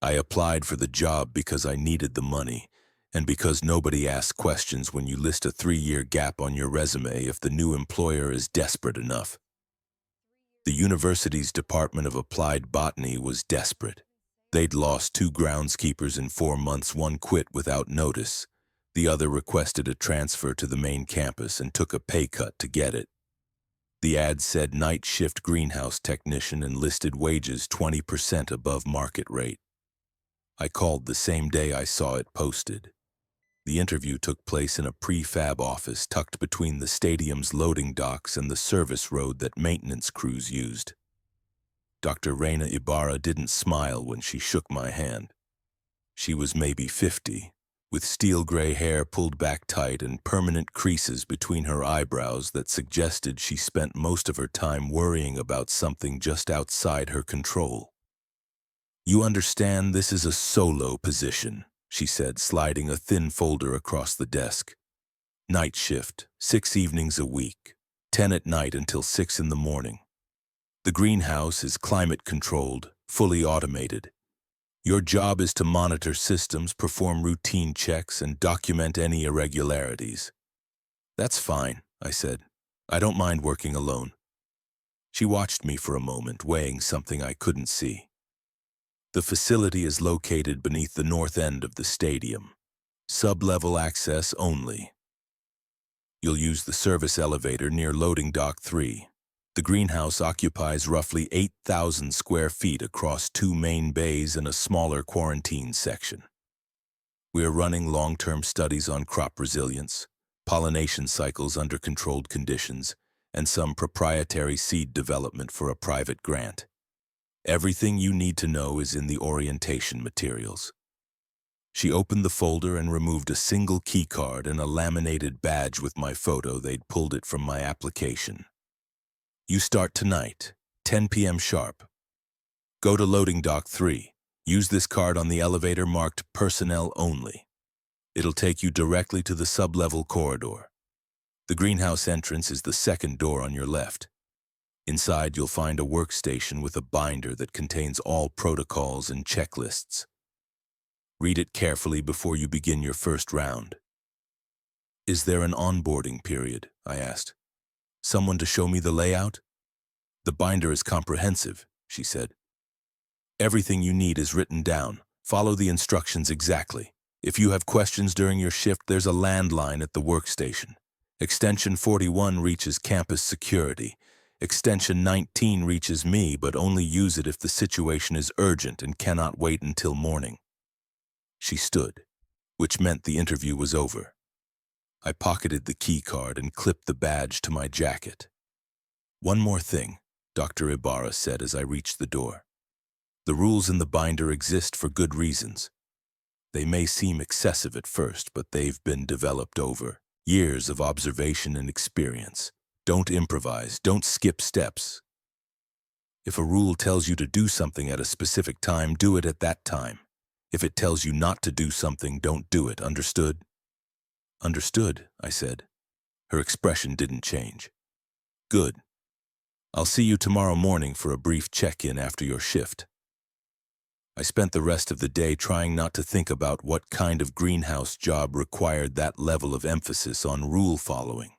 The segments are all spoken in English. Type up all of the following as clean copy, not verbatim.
I applied for the job because I needed the money, and because nobody asks questions when you list a 3-year gap on your resume if the new employer is desperate enough. The university's Department of Applied Botany was desperate. They'd lost 2 groundskeepers in 4 months. One quit without notice. The other requested a transfer to the main campus and took a pay cut to get it. The ad said night shift greenhouse technician and listed wages 20% above market rate. I called the same day I saw it posted. The interview took place in a prefab office tucked between the stadium's loading docks and the service road that maintenance crews used. Dr. Reina Ibarra didn't smile when she shook my hand. She was maybe 50, with steel gray hair pulled back tight and permanent creases between her eyebrows that suggested she spent most of her time worrying about something just outside her control. "You understand this is a solo position," she said, sliding a thin folder across the desk. "Night shift, 6 evenings a week, 10 at night until 6 in the morning. The greenhouse is climate-controlled, fully automated. Your job is to monitor systems, perform routine checks, and document any irregularities." "That's fine," I said. "I don't mind working alone." She watched me for a moment, weighing something I couldn't see. "The facility is located beneath the north end of the stadium. Sub-level access only. You'll use the service elevator near loading dock 3. The greenhouse occupies roughly 8,000 square feet across 2 main bays and a smaller quarantine section. We are running long-term studies on crop resilience, pollination cycles under controlled conditions, and some proprietary seed development for a private grant. Everything you need to know is in the orientation materials." She opened the folder and removed a single key card and a laminated badge with my photo. They'd pulled it from my application. "You start tonight, 10 p.m. sharp. Go to loading dock 3. Use this card on the elevator marked personnel only. It'll take you directly to the sub-level corridor. The greenhouse entrance is the second door on your left. Inside, you'll find a workstation with a binder that contains all protocols and checklists. Read it carefully before you begin your first round." "Is there an onboarding period?" I asked. "Someone to show me the layout?" "The binder is comprehensive," she said. "Everything you need is written down. Follow the instructions exactly. If you have questions during your shift, there's a landline at the workstation. Extension 41 reaches campus security. Extension 19 reaches me, but only use it if the situation is urgent and cannot wait until morning." She stood, which meant the interview was over. I pocketed the key card and clipped the badge to my jacket. "One more thing," Dr. Ibarra said as I reached the door. "The rules in the binder exist for good reasons. They may seem excessive at first, but they've been developed over years of observation and experience. Don't improvise, don't skip steps. If a rule tells you to do something at a specific time, do it at that time. If it tells you not to do something, don't do it. Understood?" "Understood," I said. Her expression didn't change. "Good. I'll see you tomorrow morning for a brief check-in after your shift." I spent the rest of the day trying not to think about what kind of greenhouse job required that level of emphasis on rule following.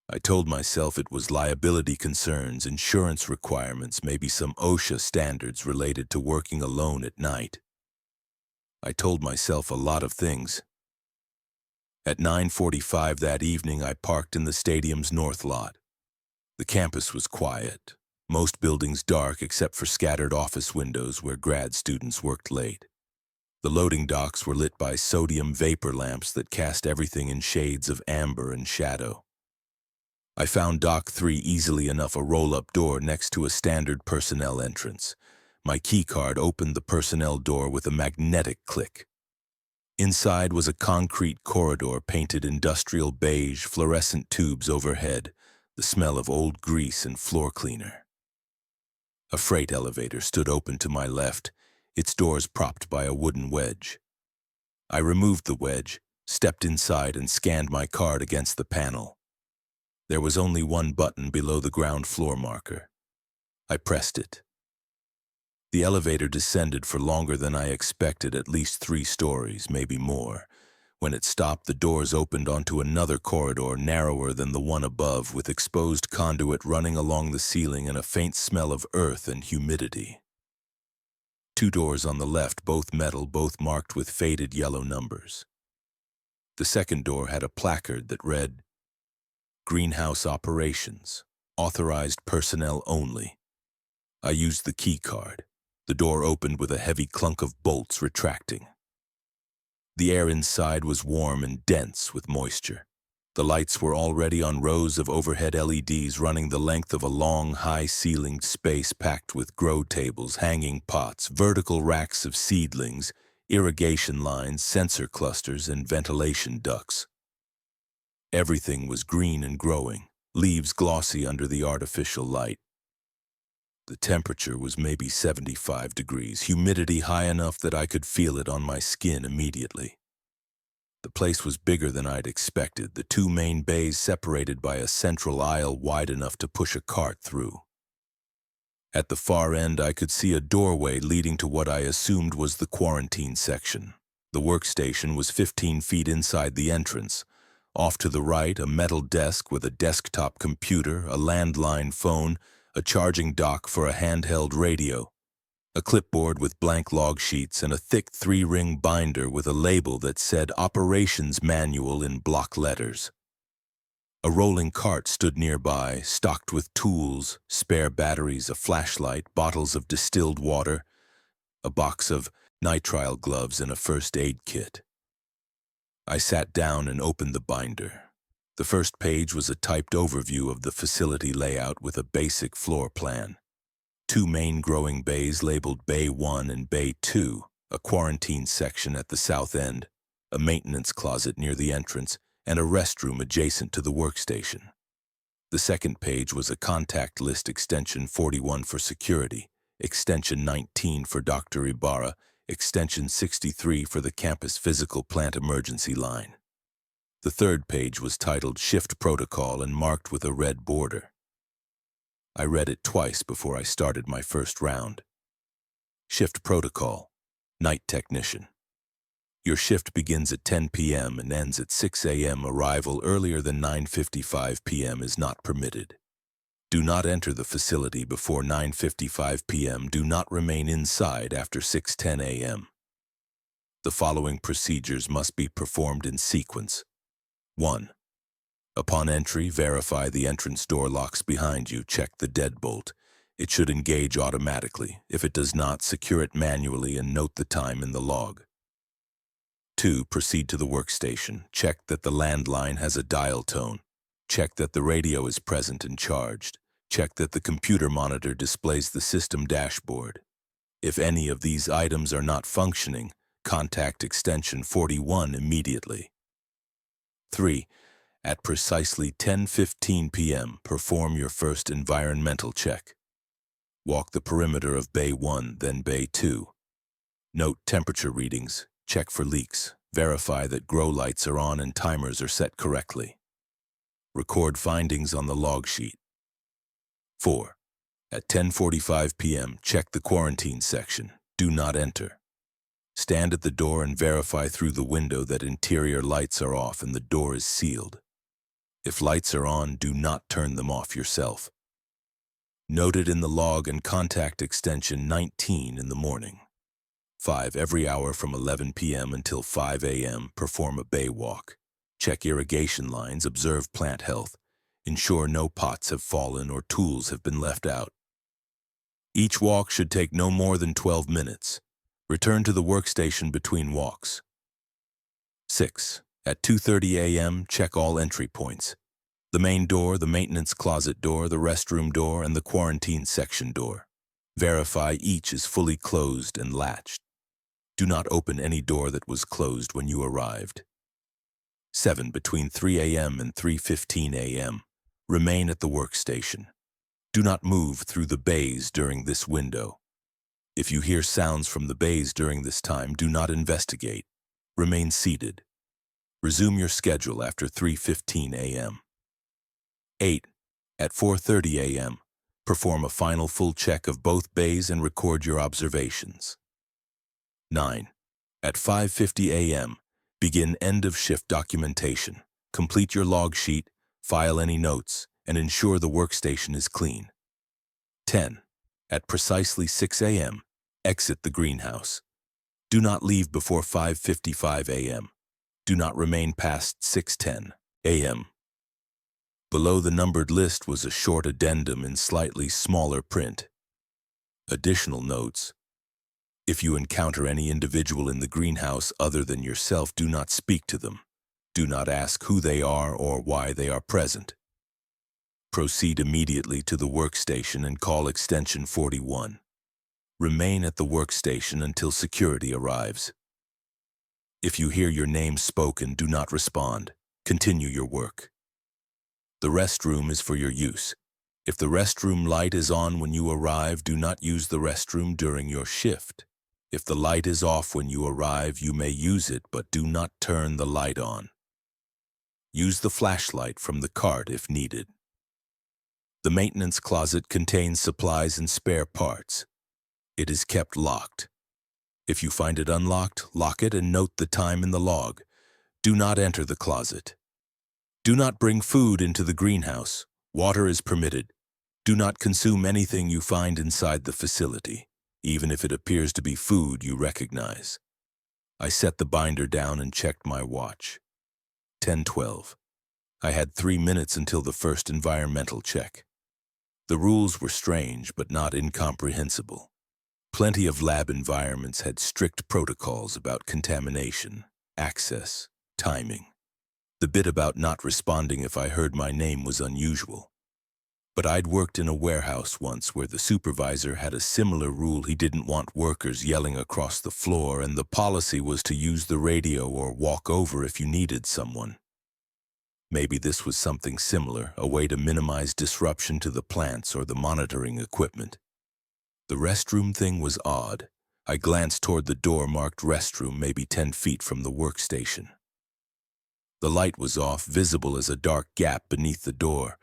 I told myself it was liability concerns, insurance requirements, maybe some OSHA standards related to working alone at night. I told myself a lot of things. At 9:45 that evening, I parked in the stadium's north lot. The campus was quiet, most buildings dark except for scattered office windows where grad students worked late. The loading docks were lit by sodium vapor lamps that cast everything in shades of amber and shadow. I found Dock 3 easily enough, a roll-up door next to a standard personnel entrance. My key card opened the personnel door with a magnetic click. Inside was a concrete corridor painted industrial beige, fluorescent tubes overhead, the smell of old grease and floor cleaner. A freight elevator stood open to my left, its doors propped by a wooden wedge. I removed the wedge, stepped inside, and scanned my card against the panel. There was only one button below the ground floor marker. I pressed it. The elevator descended for longer than I expected, at least 3 stories, maybe more. When it stopped, the doors opened onto another corridor narrower than the one above, with exposed conduit running along the ceiling and a faint smell of earth and humidity. 2 doors on the left, both metal, both marked with faded yellow numbers. The second door had a placard that read, "Greenhouse Operations, Authorized Personnel Only." I used the key card. The door opened with a heavy clunk of bolts retracting. The air inside was warm and dense with moisture. The lights were already on rows of overhead LEDs running the length of a long, high-ceilinged space packed with grow tables, hanging pots, vertical racks of seedlings, irrigation lines, sensor clusters, and ventilation ducts. Everything was green and growing, leaves glossy under the artificial light. The temperature was maybe 75 degrees, humidity high enough that I could feel it on my skin immediately. The place was bigger than I'd expected, the 2 main bays separated by a central aisle wide enough to push a cart through. At the far end, I could see a doorway leading to what I assumed was the quarantine section. The workstation was 15 feet inside the entrance. Off to the right, a metal desk with a desktop computer, a landline phone, a charging dock for a handheld radio, a clipboard with blank log sheets, and a thick 3-ring binder with a label that said Operations Manual in block letters. A rolling cart stood nearby, stocked with tools, spare batteries, a flashlight, bottles of distilled water, a box of nitrile gloves, and a first aid kit. I sat down and opened the binder. The first page was a typed overview of the facility layout with a basic floor plan. 2 main growing bays labeled Bay 1 and Bay 2, a quarantine section at the south end, a maintenance closet near the entrance, and a restroom adjacent to the workstation. The second page was a contact list: extension 41 for security, extension 19 for Dr. Ibarra, extension 63 for the campus physical plant emergency line. The third page was titled Shift Protocol and marked with a red border. I read it twice before I started my first round. Shift Protocol, Night Technician. Your shift begins at 10 p.m. and ends at 6 a.m. Arrival earlier than 9:55 p.m. is not permitted. Do not enter the facility before 9:55 p.m. Do not remain inside after 6:10 a.m. The following procedures must be performed in sequence. 1. Upon entry, verify the entrance door locks behind you. Check the deadbolt. It should engage automatically. If it does not, secure it manually and note the time in the log. 2. Proceed to the workstation. Check that the landline has a dial tone. Check that the radio is present and charged. Check that the computer monitor displays the system dashboard. If any of these items are not functioning, contact extension 41 immediately. 3. At precisely 10:15 p.m., perform your first environmental check. Walk the perimeter of Bay 1, then Bay 2. Note temperature readings, check for leaks, verify that grow lights are on and timers are set correctly. Record findings on the log sheet. 4. At 10:45 p.m., check the quarantine section. Do not enter. Stand at the door and verify through the window that interior lights are off and the door is sealed. If lights are on, do not turn them off yourself. Note it in the log and contact extension 19 in the morning. 5. Every hour from 11 p.m. until 5 a.m., perform a bay walk. Check irrigation lines, observe plant health. Ensure no pots have fallen or tools have been left out. Each walk should take no more than 12 minutes. Return to the workstation between walks. 6. At 2:30 a.m., check all entry points. The main door, the maintenance closet door, the restroom door, and the quarantine section door. Verify each is fully closed and latched. Do not open any door that was closed when you arrived. 7. Between 3 a.m. and 3:15 a.m., remain at the workstation. Do not move through the bays during this window. If you hear sounds from the bays during this time, do not investigate. Remain seated. Resume your schedule after 3:15 a.m. 8. At 4:30 a.m., Perform a final full check of both bays and record your observations. 9. At 5:50 a.m., begin end-of-shift documentation. Complete your log sheet, file any notes, and ensure the workstation is clean. 10. At precisely 6 a.m., exit the greenhouse. Do not leave before 5:55 a.m. Do not remain past 6:10 a.m. Below the numbered list was a short addendum in slightly smaller print. Additional notes. If you encounter any individual in the greenhouse other than yourself, do not speak to them. Do not ask who they are or why they are present. Proceed immediately to the workstation and call extension 41. Remain at the workstation until security arrives. If you hear your name spoken, do not respond. Continue your work. The restroom is for your use. If the restroom light is on when you arrive, do not use the restroom during your shift. If the light is off when you arrive, you may use it, but do not turn the light on. Use the flashlight from the cart if needed. The maintenance closet contains supplies and spare parts. It is kept locked. If you find it unlocked, lock it and note the time in the log. Do not enter the closet. Do not bring food into the greenhouse. Water is permitted. Do not consume anything you find inside the facility, even if it appears to be food you recognize. I set the binder down and checked my watch. 10:12. I had 3 minutes until the first environmental check. The rules were strange but not incomprehensible. Plenty of lab environments had strict protocols about contamination, access, timing. The bit about not responding if I heard my name was unusual. But I'd worked in a warehouse once where the supervisor had a similar rule. He didn't want workers yelling across the floor, and the policy was to use the radio or walk over if you needed someone. Maybe this was something similar, a way to minimize disruption to the plants or the monitoring equipment. The restroom thing was odd. I glanced toward the door marked restroom, maybe 10 feet from the workstation. The light was off, visible as a dark gap beneath the door.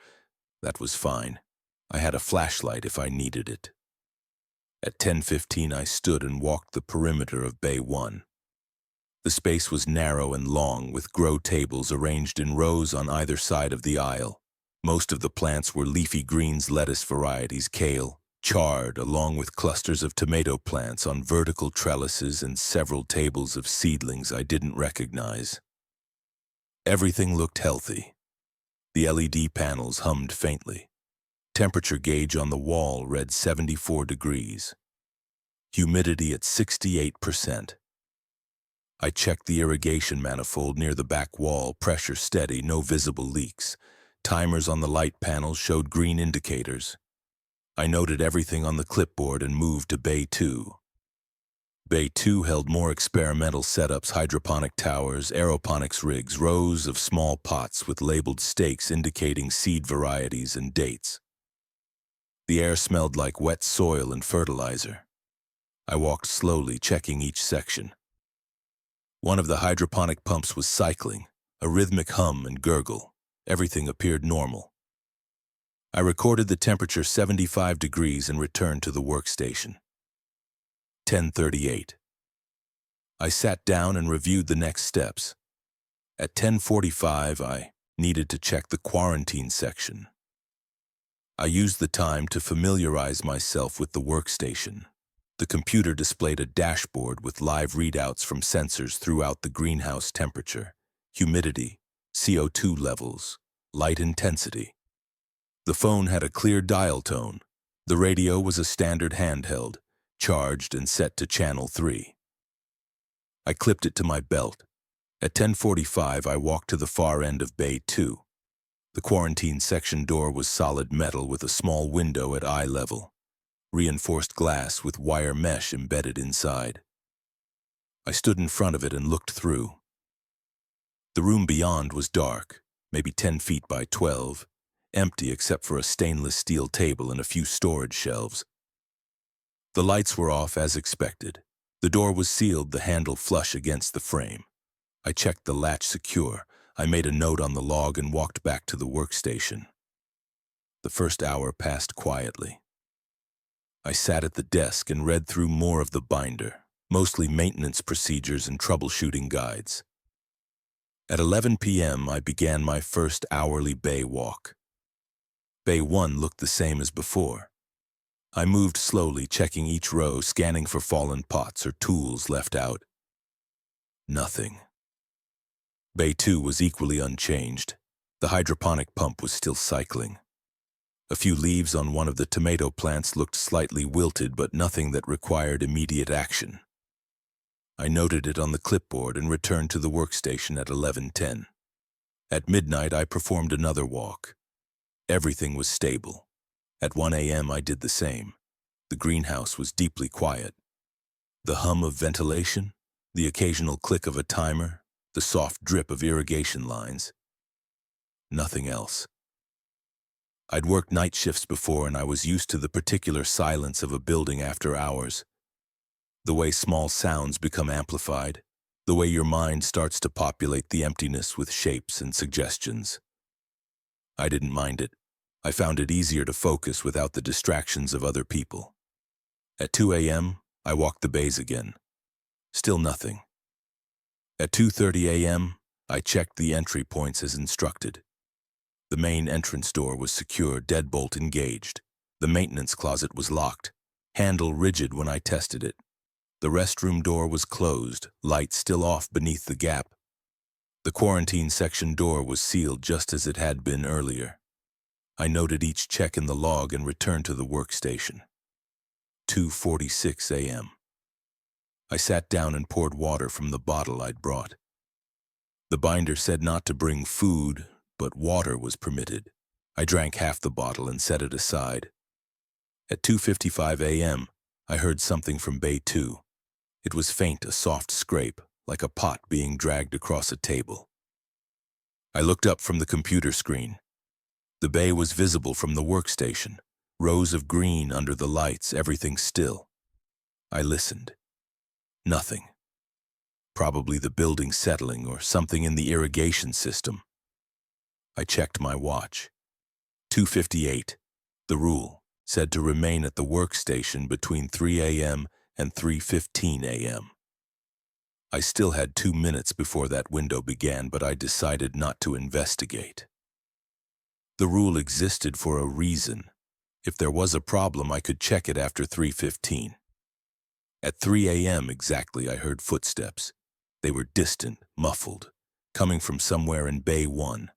That was fine. I had a flashlight if I needed it. At 10:15, I stood and walked the perimeter of Bay 1. The space was narrow and long, with grow tables arranged in rows on either side of the aisle. Most of the plants were leafy greens, lettuce varieties, kale, chard, along with clusters of tomato plants on vertical trellises and several tables of seedlings I didn't recognize. Everything looked healthy. The LED panels hummed faintly. Temperature gauge on the wall read 74 degrees. Humidity at 68%. I checked the irrigation manifold near the back wall, pressure steady, no visible leaks. Timers on the light panels showed green indicators. I noted everything on the clipboard and moved to Bay 2. Bay 2 held more experimental setups, hydroponic towers, aeroponics rigs, rows of small pots with labeled stakes indicating seed varieties and dates. The air smelled like wet soil and fertilizer. I walked slowly, checking each section. One of the hydroponic pumps was cycling, a rhythmic hum and gurgle. Everything appeared normal. I recorded the temperature 75 degrees and returned to the workstation. 10:38. I sat down and reviewed the next steps. At 10:45, I needed to check the quarantine section. I used the time to familiarize myself with the workstation. The computer displayed a dashboard with live readouts from sensors throughout the greenhouse: temperature, humidity, CO2 levels, light intensity. The phone had a clear dial tone. The radio was a standard handheld, charged and set to channel 3. I clipped it to my belt. At 10:45, I walked to the far end of Bay 2. The quarantine section door was solid metal with a small window at eye level, reinforced glass with wire mesh embedded inside. I stood in front of it and looked through. The room beyond was dark, maybe 10 feet by 12, empty except for a stainless steel table and a few storage shelves. The lights were off as expected. The door was sealed, the handle flush against the frame. I checked the latch secure. I made a note on the log and walked back to the workstation. The first hour passed quietly. I sat at the desk and read through more of the binder, mostly maintenance procedures and troubleshooting guides. At 11 p.m., I began my first hourly bay walk. Bay 1 looked the same as before. I moved slowly, checking each row, scanning for fallen pots or tools left out. Nothing. Bay 2 was equally unchanged. The hydroponic pump was still cycling. A few leaves on one of the tomato plants looked slightly wilted, but nothing that required immediate action. I noted it on the clipboard and returned to the workstation at 11:10. At midnight, I performed another walk. Everything was stable. At 1 a.m., I did the same. The greenhouse was deeply quiet. The hum of ventilation, the occasional click of a timer, the soft drip of irrigation lines. Nothing else. I'd worked night shifts before, and I was used to the particular silence of a building after hours. The way small sounds become amplified, the way your mind starts to populate the emptiness with shapes and suggestions. I didn't mind it. I found it easier to focus without the distractions of other people. At 2 a.m., I walked the bays again. Still nothing. At 2:30 a.m., I checked the entry points as instructed. The main entrance door was secure, deadbolt engaged. The maintenance closet was locked, handle rigid when I tested it. The restroom door was closed, light still off beneath the gap. The quarantine section door was sealed just as it had been earlier. I noted each check in the log and returned to the workstation. 2:46 a.m. I sat down and poured water from the bottle I'd brought. The binder said not to bring food, but water was permitted. I drank half the bottle and set it aside. At 2:55 a.m., I heard something from Bay 2. It was faint, a soft scrape, like a pot being dragged across a table. I looked up from the computer screen. The bay was visible from the workstation, rows of green under the lights, everything still. I listened. Nothing. Probably the building settling or something in the irrigation system. I checked my watch. 2:58. The rule said to remain at the workstation between 3 a.m. and 3:15 a.m. I still had 2 minutes before that window began, but I decided not to investigate. The rule existed for a reason. If there was a problem, I could check it after 3:15. At 3 a.m. exactly, I heard footsteps. They were distant, muffled, coming from somewhere in Bay 1.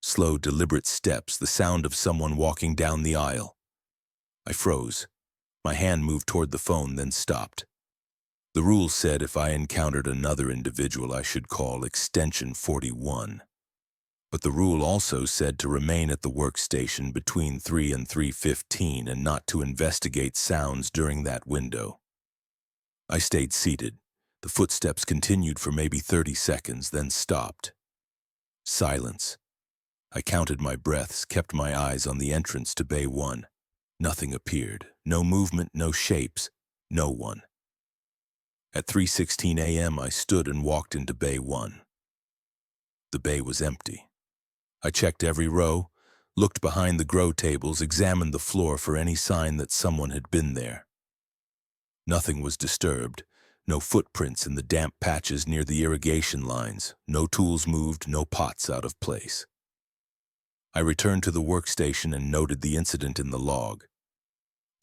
Slow, deliberate steps, the sound of someone walking down the aisle. I froze. My hand moved toward the phone, then stopped. The rule said if I encountered another individual, I should call extension 41. But the rule also said to remain at the workstation between 3 and 3:15 and not to investigate sounds during that window. I stayed seated. The footsteps continued for maybe 30 seconds, then stopped. Silence. I counted my breaths, kept my eyes on the entrance to Bay 1. Nothing appeared. No movement, no shapes, no one. At 3:16 a.m., I stood and walked into Bay 1. The bay was empty. I checked every row, looked behind the grow tables, examined the floor for any sign that someone had been there. Nothing was disturbed. No footprints in the damp patches near the irrigation lines. No tools moved, no pots out of place. I returned to the workstation and noted the incident in the log.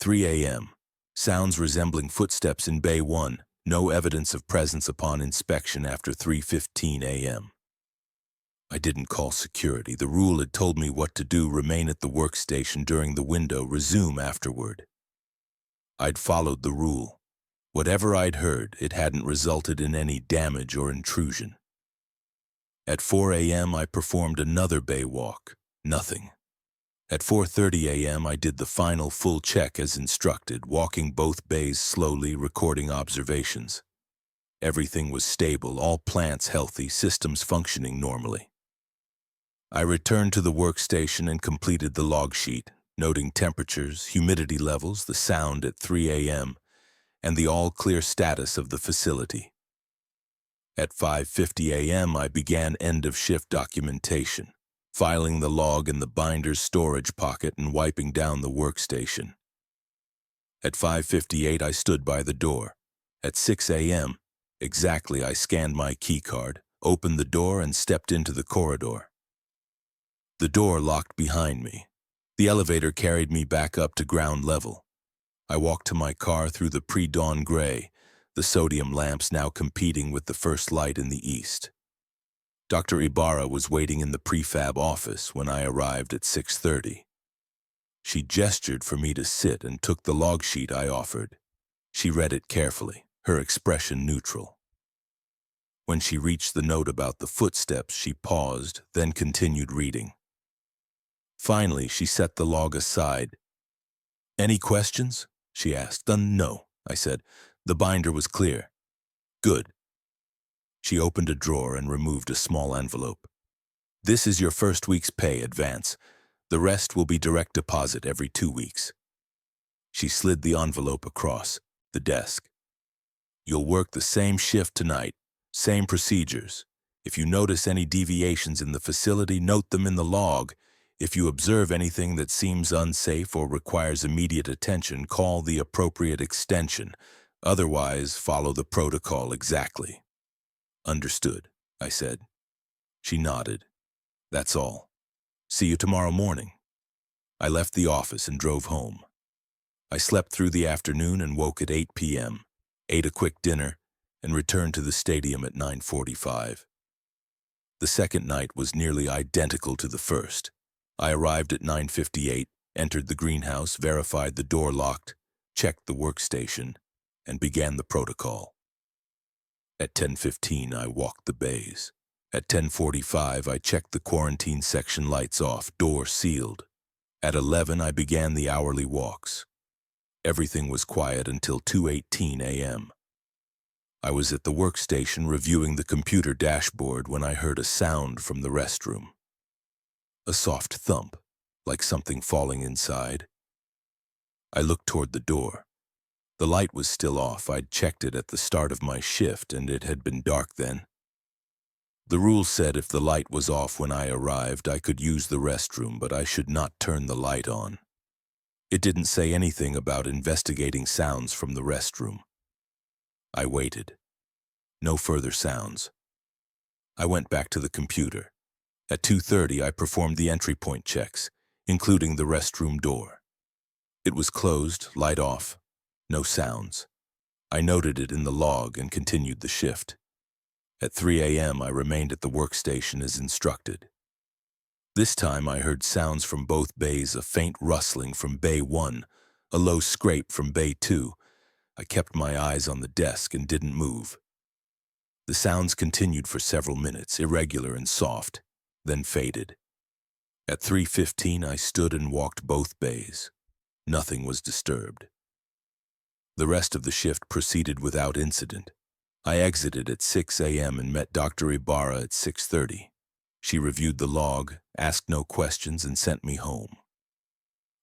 3 a.m. Sounds resembling footsteps in Bay 1. No evidence of presence upon inspection after 3:15 a.m. I didn't call security. The rule had told me what to do: remain at the workstation during the window, resume afterward. I'd followed the rule. Whatever I'd heard, it hadn't resulted in any damage or intrusion. At 4 a.m., I performed another bay walk. Nothing. At 4:30 a.m., I did the final full check as instructed, walking both bays slowly, recording observations. Everything was stable, all plants healthy, systems functioning normally. I returned to the workstation and completed the log sheet, noting temperatures, humidity levels, the sound at 3 a.m., and the all-clear status of the facility. At 5:50 a.m., I began end-of-shift documentation. filing the log in the binder's storage pocket and wiping down the workstation. At 5:58, I stood by the door. At 6 a.m., exactly, I scanned my keycard, opened the door, and stepped into the corridor. The door locked behind me. The elevator carried me back up to ground level. I walked to my car through the pre-dawn gray, the sodium lamps now competing with the first light in the east. Dr. Ibarra was waiting in the prefab office when I arrived at 6:30. She gestured for me to sit and took the log sheet I offered. She read it carefully, her expression neutral. When she reached the note about the footsteps, she paused, then continued reading. Finally, she set the log aside. "Any questions?" she asked. "No," I said. "The binder was clear." "Good." She opened a drawer and removed a small envelope. "This is your first week's pay advance. The rest will be direct deposit every 2 weeks." She slid the envelope across the desk. "You'll work the same shift tonight, same procedures. If you notice any deviations in the facility, note them in the log. If you observe anything that seems unsafe or requires immediate attention, call the appropriate extension. Otherwise, follow the protocol exactly." "Understood," I said. She nodded. "That's all. See you tomorrow morning." I left the office and drove home. I slept through the afternoon and woke at 8 p.m., ate a quick dinner, and returned to the stadium at 9:45. The second night was nearly identical to the first. I arrived at 9:58, entered the greenhouse, verified the door locked, checked the workstation, and began the protocol. At 10:15, I walked the bays. At 10:45, I checked the quarantine section lights off, door sealed. At 11, I began the hourly walks. Everything was quiet until 2:18 a.m. I was at the workstation reviewing the computer dashboard when I heard a sound from the restroom. A soft thump, like something falling inside. I looked toward the door. The light was still off. I'd checked it at the start of my shift, and it had been dark then. The rule said if the light was off when I arrived, I could use the restroom, but I should not turn the light on. It didn't say anything about investigating sounds from the restroom. I waited. No further sounds. I went back to the computer. At 2:30, I performed the entry point checks, including the restroom door. It was closed, light off, no sounds. I noted it in the log and continued the shift. At 3 a.m., I remained at the workstation as instructed. This time I heard sounds from both bays, a faint rustling from bay 1, a low scrape from bay 2. I kept my eyes on the desk and didn't move. The sounds continued for several minutes, irregular and soft, then faded. At 3:15, I stood and walked both bays. Nothing was disturbed. The rest of the shift proceeded without incident. I exited at 6 a.m. and met Dr. Ibarra at 6:30. She reviewed the log, asked no questions, and sent me home.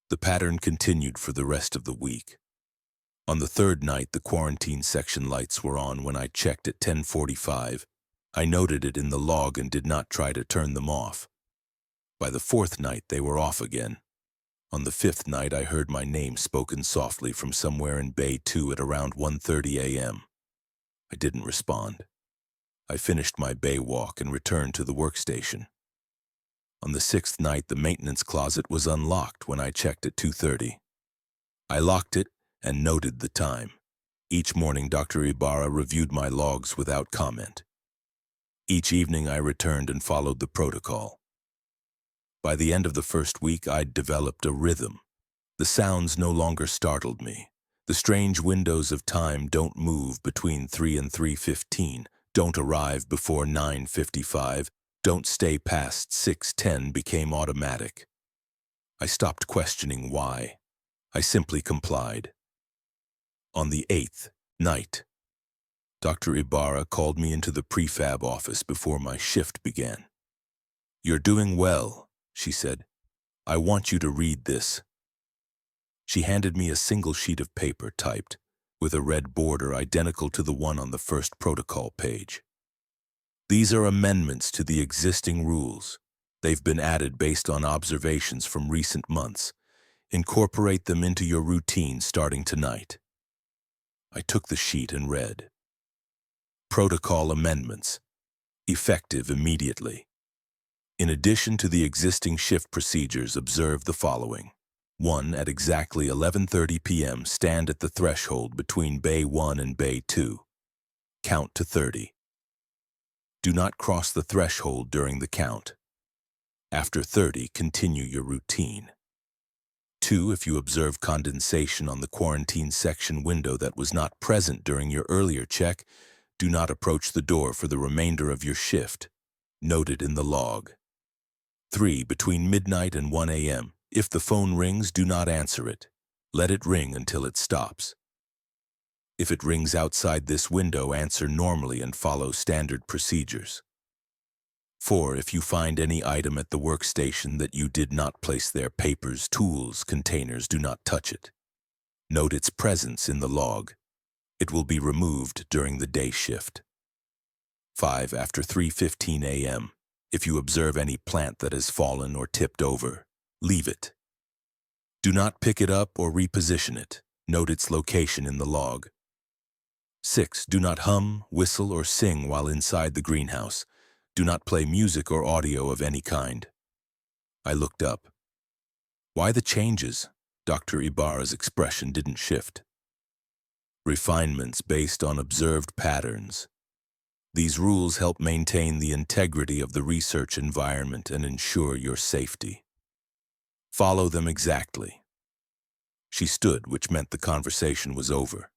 The pattern continued for the rest of the week. On the third night, the quarantine section lights were on when I checked at 10:45. I noted it in the log and did not try to turn them off. By the fourth night, they were off again. On the fifth night, I heard my name spoken softly from somewhere in Bay 2 at around 1:30 a.m. I didn't respond. I finished my bay walk and returned to the workstation. On the sixth night, the maintenance closet was unlocked when I checked at 2:30. I locked it and noted the time. Each morning, Dr. Ibarra reviewed my logs without comment. Each evening, I returned and followed the protocol. By the end of the first week, I'd developed a rhythm. The sounds no longer startled me. The strange windows of time don't move between 3 and 3:15, don't arrive before 9:55, don't stay past 6:10 became automatic. I stopped questioning why. I simply complied. On the 8th night, Dr. Ibarra called me into the prefab office before my shift began. "You're doing well," she said. "I want you to read this." She handed me a single sheet of paper typed, with a red border identical to the one on the first protocol page. "These are amendments to the existing rules. They've been added based on observations from recent months. Incorporate them into your routine starting tonight. I took the sheet and read. Protocol amendments. Effective immediately. In addition to the existing shift procedures, observe the following. 1. At exactly 11:30 p.m., stand at the threshold between Bay 1 and Bay 2. Count to 30. Do not cross the threshold during the count. After 30, continue your routine. 2. If you observe condensation on the quarantine section window that was not present during your earlier check, do not approach the door for the remainder of your shift. Noted in the log. 3. Between midnight and 1 a.m., if the phone rings, do not answer it. Let it ring until it stops. If it rings outside this window, answer normally and follow standard procedures. 4. If you find any item at the workstation that you did not place there, papers, tools, containers, do not touch it. Note its presence in the log. It will be removed during the day shift. 5. After 3:15 a.m., if you observe any plant that has fallen or tipped over, leave it. Do not pick it up or reposition it. Note its location in the log. 6. Do not hum, whistle, or sing while inside the greenhouse. Do not play music or audio of any kind. I looked up. Why the changes? Dr. Ibarra's expression didn't shift. Refinements based on observed patterns. These rules help maintain the integrity of the research environment and ensure your safety. Follow them exactly. She stood, which meant the conversation was over.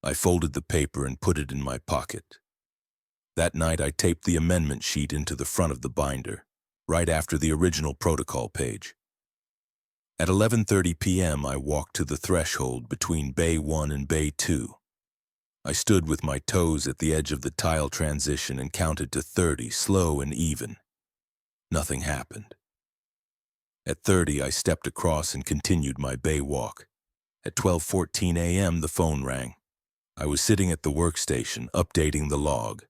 I folded the paper and put it in my pocket. That night, I taped the amendment sheet into the front of the binder, right after the original protocol page. At 11:30 p.m., I walked to the threshold between Bay 1 and Bay 2. I stood with my toes at the edge of the tile transition and counted to 30, slow and even. Nothing happened. At 30, I stepped across and continued my bay walk. At 12:14 a.m., the phone rang. I was sitting at the workstation, updating the log.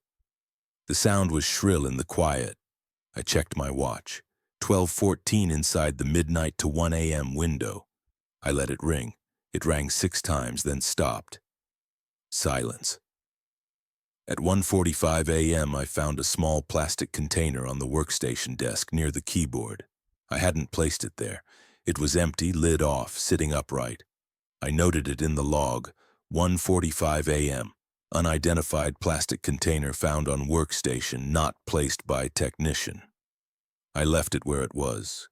The sound was shrill in the quiet. I checked my watch. 12:14 inside the midnight to 1 a.m. window. I let it ring. It rang 6 times, then stopped. Silence. At 1:45 a.m., I found a small plastic container on the workstation desk near the keyboard. I hadn't placed it there. It was empty, lid off, sitting upright. I noted it in the log. 1:45 a.m. Unidentified plastic container found on workstation, not placed by technician. I left it where it was.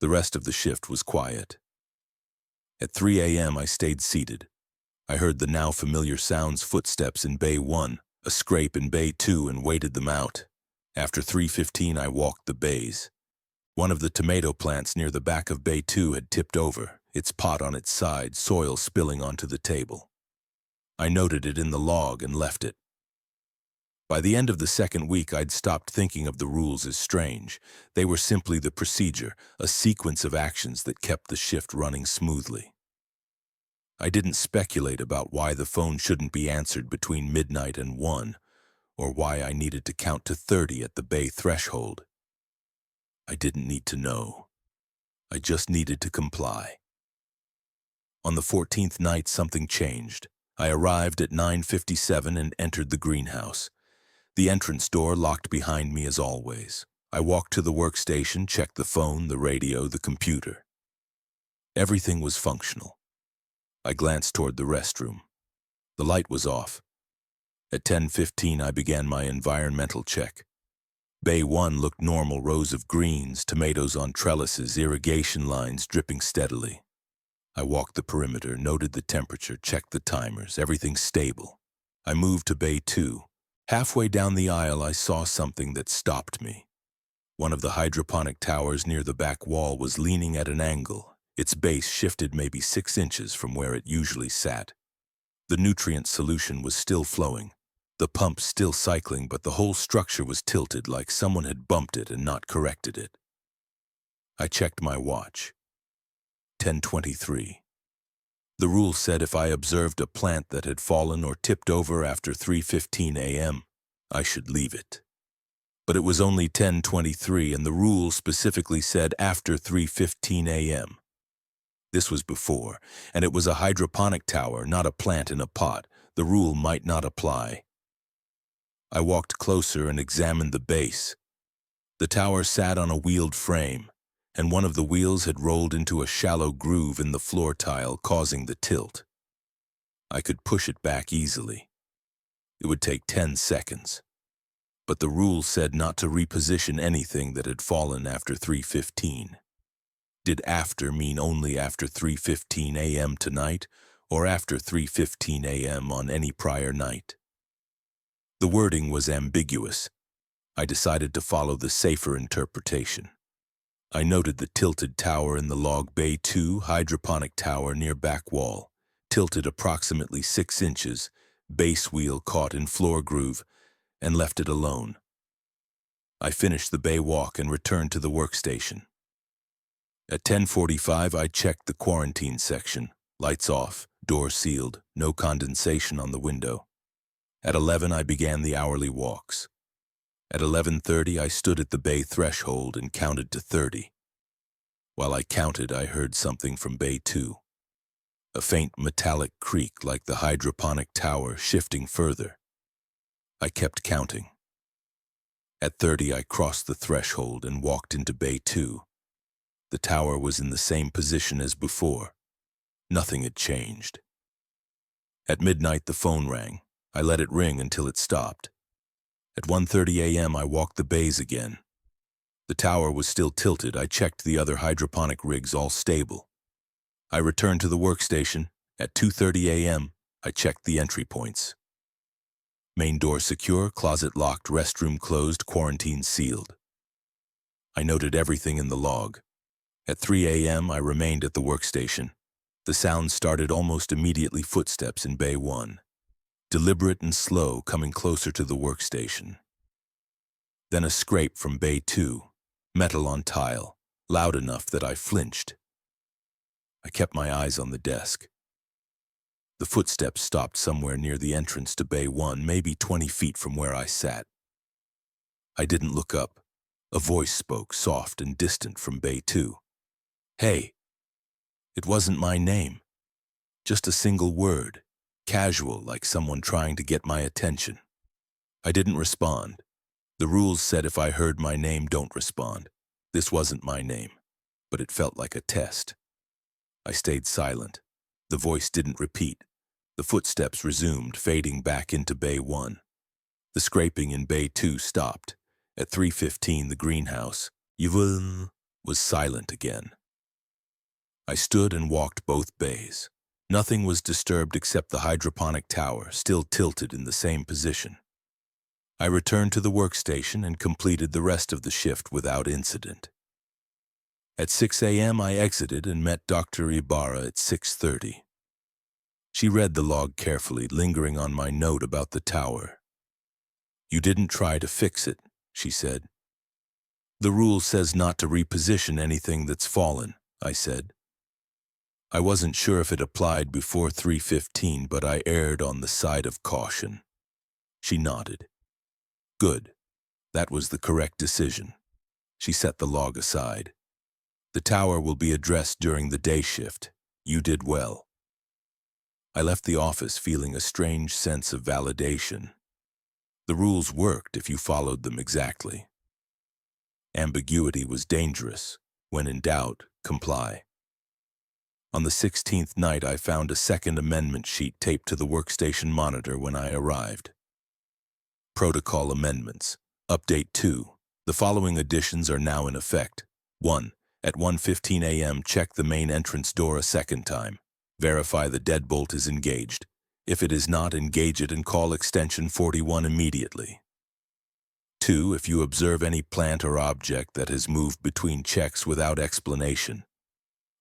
The rest of the shift was quiet. At 3 a.m. I stayed seated. I heard the now familiar sounds, footsteps in Bay 1, a scrape in Bay 2, and waited them out. After 3:15 I walked the bays. One of the tomato plants near the back of Bay 2 had tipped over, its pot on its side, soil spilling onto the table. I noted it in the log and left it. By the end of the second week, I'd stopped thinking of the rules as strange. They were simply the procedure, a sequence of actions that kept the shift running smoothly. I didn't speculate about why the phone shouldn't be answered between midnight and 1, or why I needed to count to 30 at the bay threshold. I didn't need to know. I just needed to comply. On the 14th night, something changed. I arrived at 9:57 and entered the greenhouse. The entrance door locked behind me as always. I walked to the workstation, checked the phone, the radio, the computer. Everything was functional. I glanced toward the restroom. The light was off. At 10:15, I began my environmental check. Bay 1 looked normal, rows of greens, tomatoes on trellises, irrigation lines dripping steadily. I walked the perimeter, noted the temperature, checked the timers, everything stable. I moved to Bay 2. Halfway down the aisle, I saw something that stopped me. One of the hydroponic towers near the back wall was leaning at an angle. Its base shifted maybe 6 inches from where it usually sat. The nutrient solution was still flowing. The pump still cycling, but the whole structure was tilted like someone had bumped it and not corrected it. I checked my watch. 10:23. The rule said if I observed a plant that had fallen or tipped over after 3:15 a.m., I should leave it. But it was only 10:23 and the rule specifically said after 3:15 a.m. This was before, and it was a hydroponic tower, not a plant in a pot. The rule might not apply. I walked closer and examined the base. The tower sat on a wheeled frame, and one of the wheels had rolled into a shallow groove in the floor tile, causing the tilt. I could push it back easily. It would take 10 seconds. But the rule said not to reposition anything that had fallen after 3:15. Did after mean only after 3:15 a.m. tonight, or after 3:15 a.m. on any prior night? The wording was ambiguous. I decided to follow the safer interpretation. I noted the tilted tower in the log Bay 2 hydroponic tower near back wall, tilted approximately 6 inches, base wheel caught in floor groove, and left it alone. I finished the bay walk and returned to the workstation. At 10:45, I checked the quarantine section. Lights off, door sealed, no condensation on the window. At 11, I began the hourly walks. At 11:30, I stood at the bay threshold and counted to 30. While I counted, I heard something from Bay 2. A faint metallic creak like the hydroponic tower shifting further. I kept counting. At 30, I crossed the threshold and walked into Bay 2. The tower was in the same position as before. Nothing had changed. At midnight, the phone rang. I let it ring until it stopped. At 1:30 a.m., I walked the bays again. The tower was still tilted. I checked the other hydroponic rigs, all stable. I returned to the workstation. At 2:30 a.m., I checked the entry points. Main door secure, closet locked, restroom closed, quarantine sealed. I noted everything in the log. At 3 a.m., I remained at the workstation. The sound started almost immediately, footsteps in Bay 1. Deliberate and slow, coming closer to the workstation. Then a scrape from Bay 2, metal on tile, loud enough that I flinched. I kept my eyes on the desk. The footsteps stopped somewhere near the entrance to Bay 1, maybe 20 feet from where I sat. I didn't look up. A voice spoke, soft and distant, from Bay 2. "Hey." It wasn't my name. Just a single word, casual, like someone trying to get my attention. I didn't respond. The rules said if I heard my name, don't respond. This wasn't my name, but it felt like a test. I stayed silent. The voice didn't repeat. The footsteps resumed, fading back into Bay 1. The scraping in Bay 2 stopped. At 3:15, the greenhouse, Yvonne, was silent again. I stood and walked both bays. Nothing was disturbed except the hydroponic tower, still tilted in the same position. I returned to the workstation and completed the rest of the shift without incident. At 6 a.m., I exited and met Dr. Ibarra at 6:30. She read the log carefully, lingering on my note about the tower. "You didn't try to fix it," she said. "The rule says not to reposition anything that's fallen," I said. I wasn't sure if it applied before 3:15, but I erred on the side of caution. She nodded. "Good. That was the correct decision." She set the log aside. "The tower will be addressed during the day shift. You did well." I left the office feeling a strange sense of validation. The rules worked if you followed them exactly. Ambiguity was dangerous. When in doubt, comply. On the 16th night, I found a second amendment sheet taped to the workstation monitor when I arrived. Protocol amendments. Update 2. The following additions are now in effect. 1. At 1:15 a.m., check the main entrance door a second time. Verify the deadbolt is engaged. If it is not, engage it and call extension 41 immediately. 2. If you observe any plant or object that has moved between checks without explanation,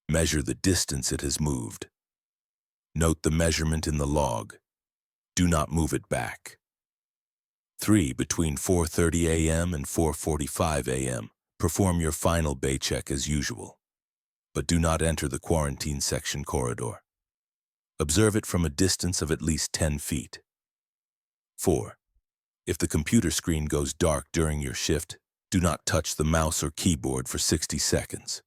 measure the distance it has moved. Note the measurement in the log. Do not move it back. 3. Between 4:30 a.m. and 4:45 a.m., perform your final bay check as usual, but do not enter the quarantine section corridor. Observe it from a distance of at least 10 feet. 4. If the computer screen goes dark during your shift, do not touch the mouse or keyboard for 60 seconds.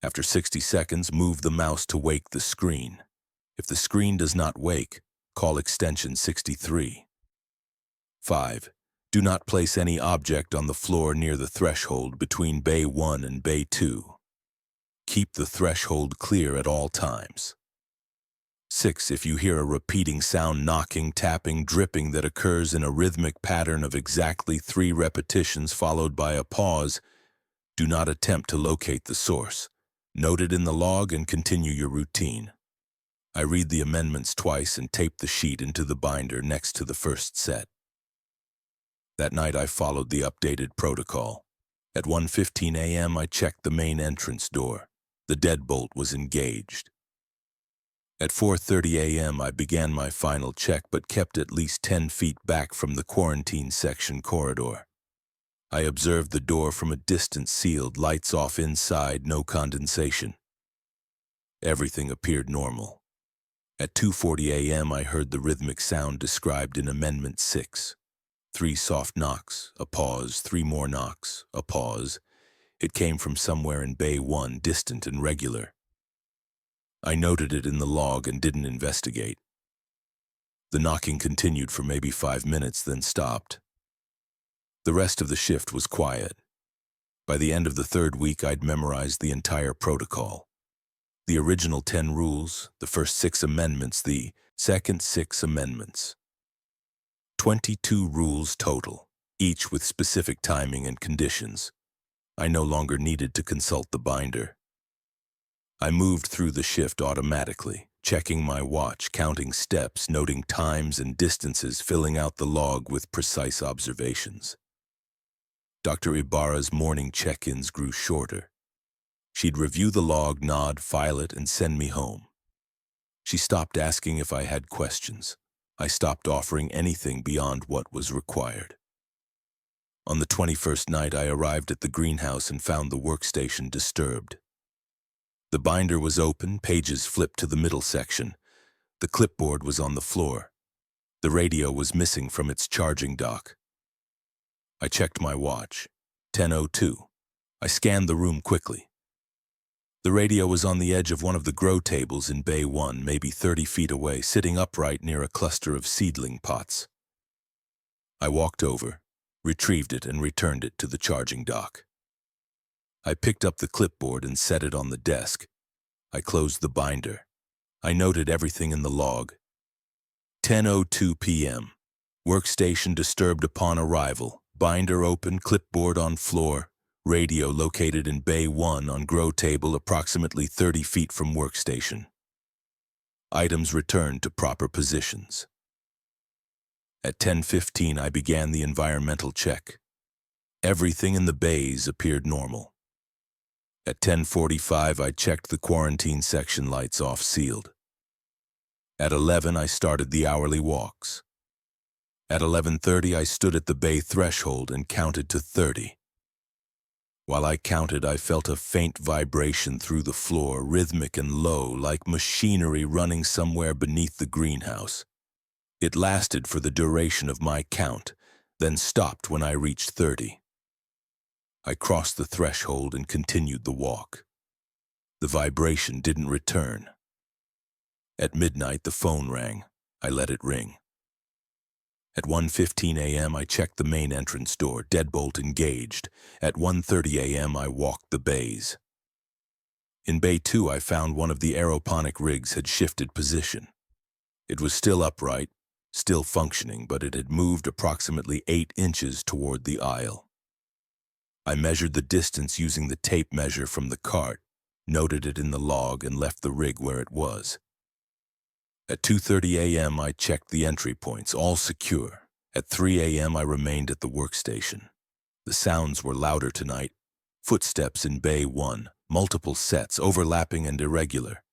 After 60 seconds, move the mouse to wake the screen. If the screen does not wake, call extension 63. 5. Do not place any object on the floor near the threshold between Bay 1 and Bay 2. Keep the threshold clear at all times. 6. If you hear a repeating sound, knocking, tapping, dripping that occurs in a rhythmic pattern of exactly 3 repetitions followed by a pause, do not attempt to locate the source. Note it in the log and continue your routine. I read the amendments twice and tape the sheet into the binder next to the first set. That night I followed the updated protocol. At 1:15 a.m. I checked the main entrance door. The deadbolt was engaged. At 4:30 a.m. I began my final check but kept at least 10 feet back from the quarantine section corridor. I observed the door from a distance, sealed, lights off inside, no condensation. Everything appeared normal. At 2:40 a.m. I heard the rhythmic sound described in Amendment 6. 3 soft knocks, a pause, 3 more knocks, a pause. It came from somewhere in Bay 1, distant and regular. I noted it in the log and didn't investigate. The knocking continued for maybe 5 minutes, then stopped. The rest of the shift was quiet. By the end of the 3rd week, I'd memorized the entire protocol. The original 10 rules, the first 6 amendments, the second 6 amendments. 22 rules total, each with specific timing and conditions. I no longer needed to consult the binder. I moved through the shift automatically, checking my watch, counting steps, noting times and distances, filling out the log with precise observations. Dr. Ibarra's morning check-ins grew shorter. She'd review the log, nod, file it, and send me home. She stopped asking if I had questions. I stopped offering anything beyond what was required. On the 21st night, I arrived at the greenhouse and found the workstation disturbed. The binder was open, pages flipped to the middle section. The clipboard was on the floor. The radio was missing from its charging dock. I checked my watch. 10:02. I scanned the room quickly. The radio was on the edge of one of the grow tables in Bay 1, maybe 30 feet away, sitting upright near a cluster of seedling pots. I walked over, retrieved it, and returned it to the charging dock. I picked up the clipboard and set it on the desk. I closed the binder. I noted everything in the log. 10:02 p.m. Workstation disturbed upon arrival. Binder open, clipboard on floor. Radio located in Bay 1 on grow table approximately 30 feet from workstation. Items returned to proper positions. At 10:15 I began the environmental check. Everything in the bays appeared normal. At 10:45 I checked the quarantine section, lights off, sealed. At 11 I started the hourly walks. At 11:30 I stood at the bay threshold and counted to 30. While I counted, I felt a faint vibration through the floor, rhythmic and low, like machinery running somewhere beneath the greenhouse. It lasted for the duration of my count, then stopped when I reached 30. I crossed the threshold and continued the walk. The vibration didn't return. At midnight, the phone rang. I let it ring. At 1:15 a.m., I checked the main entrance door, deadbolt engaged. At 1:30 a.m., I walked the bays. In Bay 2, I found one of the aeroponic rigs had shifted position. It was still upright, still functioning, but it had moved approximately 8 inches toward the aisle. I measured the distance using the tape measure from the cart, noted it in the log, and left the rig where it was. At 2:30 a.m., I checked the entry points, all secure. At 3 a.m., I remained at the workstation. The sounds were louder tonight. Footsteps in Bay 1, multiple sets, overlapping and irregular.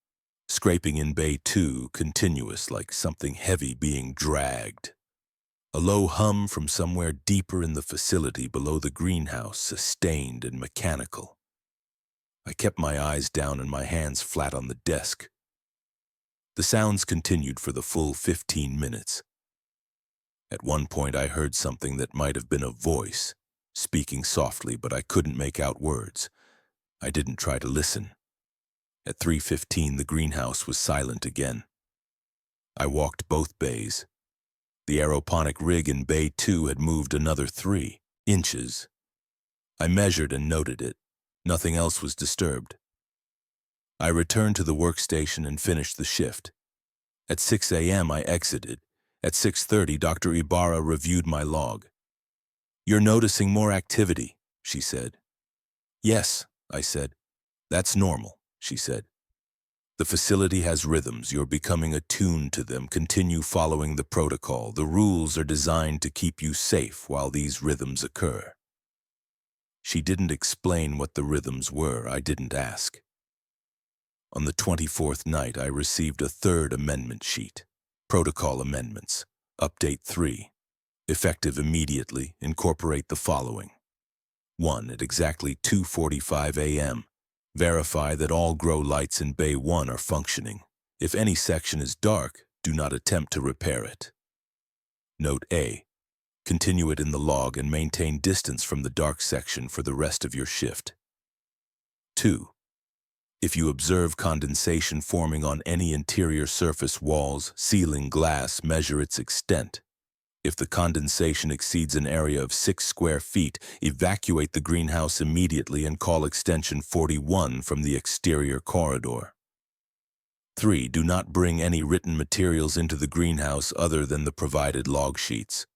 Scraping in Bay 2, continuous, like something heavy being dragged. A low hum from somewhere deeper in the facility below the greenhouse, sustained and mechanical. I kept my eyes down and my hands flat on the desk. The sounds continued for the full 15 minutes. At one point I heard something that might have been a voice, speaking softly, but I couldn't make out words. I didn't try to listen. At 3:15 the greenhouse was silent again. I walked both bays. The aeroponic rig in Bay 2 had moved another 3 inches. I measured and noted it. Nothing else was disturbed. I returned to the workstation and finished the shift. At 6 a.m. I exited. At 6:30 Dr. Ibarra reviewed my log. "You're noticing more activity," she said. "Yes," I said. "That's normal," she said. "The facility has rhythms. You're becoming attuned to them. Continue following the protocol. The rules are designed to keep you safe while these rhythms occur." She didn't explain what the rhythms were. I didn't ask. On the 24th night, I received a third amendment sheet. Protocol amendments. Update 3. Effective immediately. Incorporate the following. 1. At exactly 2:45 a.m. Verify that all grow lights in Bay 1 are functioning. If any section is dark, do not attempt to repair it. Note A. Continue it in the log and maintain distance from the dark section for the rest of your shift. 2. If you observe condensation forming on any interior surface, walls, ceiling, glass, measure its extent. If the condensation exceeds an area of 6 square feet, evacuate the greenhouse immediately and call extension 41 from the exterior corridor. 3. Do not bring any written materials into the greenhouse other than the provided log sheets.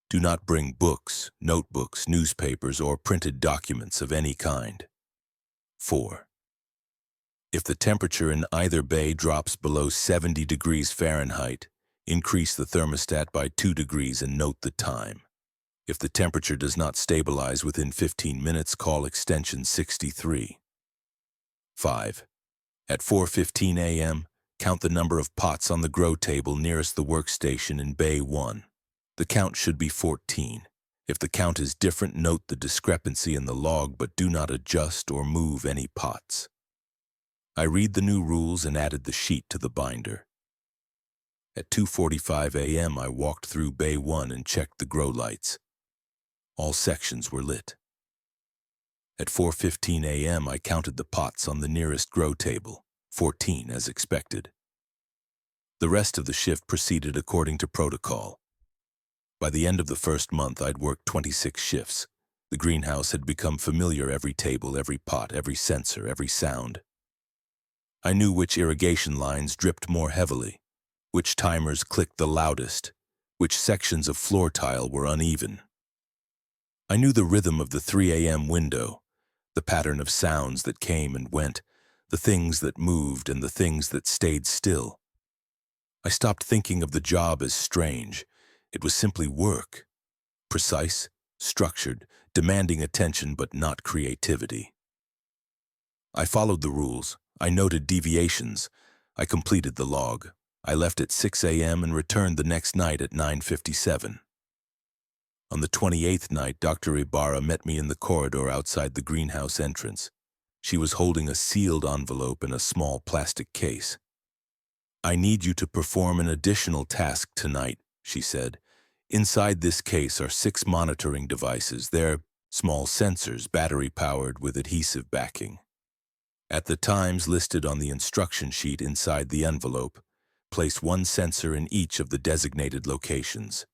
Do not bring books, notebooks, newspapers, or printed documents of any kind. 4. If the temperature in either bay drops below 70 degrees Fahrenheit, increase the thermostat by 2 degrees and note the time. If the temperature does not stabilize within 15 minutes, call extension 63. 5. At 4:15 a.m., count the number of pots on the grow table nearest the workstation in Bay 1. The count should be 14. If the count is different, note the discrepancy in the log, but do not adjust or move any pots. I read the new rules and added the sheet to the binder. At 2:45 a.m., I walked through Bay 1 and checked the grow lights. All sections were lit. At 4:15 a.m., I counted the pots on the nearest grow table, 14 as expected. The rest of the shift proceeded according to protocol. By the end of the first month, I'd worked 26 shifts. The greenhouse had become familiar: every table, every pot, every sensor, every sound. I knew which irrigation lines dripped more heavily, which timers clicked the loudest, which sections of floor tile were uneven. I knew the rhythm of the 3 a.m. window, the pattern of sounds that came and went, the things that moved and the things that stayed still. I stopped thinking of the job as strange. It was simply work. Precise, structured, demanding attention but not creativity. I followed the rules. I noted deviations. I completed the log. I left at 6 a.m. and returned the next night at 9:57. On the 28th night, Dr. Ibarra met me in the corridor outside the greenhouse entrance. She was holding a sealed envelope in a small plastic case. "I need you to perform an additional task tonight," she said. "Inside this case are 6 monitoring devices. They're small sensors, battery-powered with adhesive backing. At the times listed on the instruction sheet inside the envelope, place 1 sensor in each of the designated locations.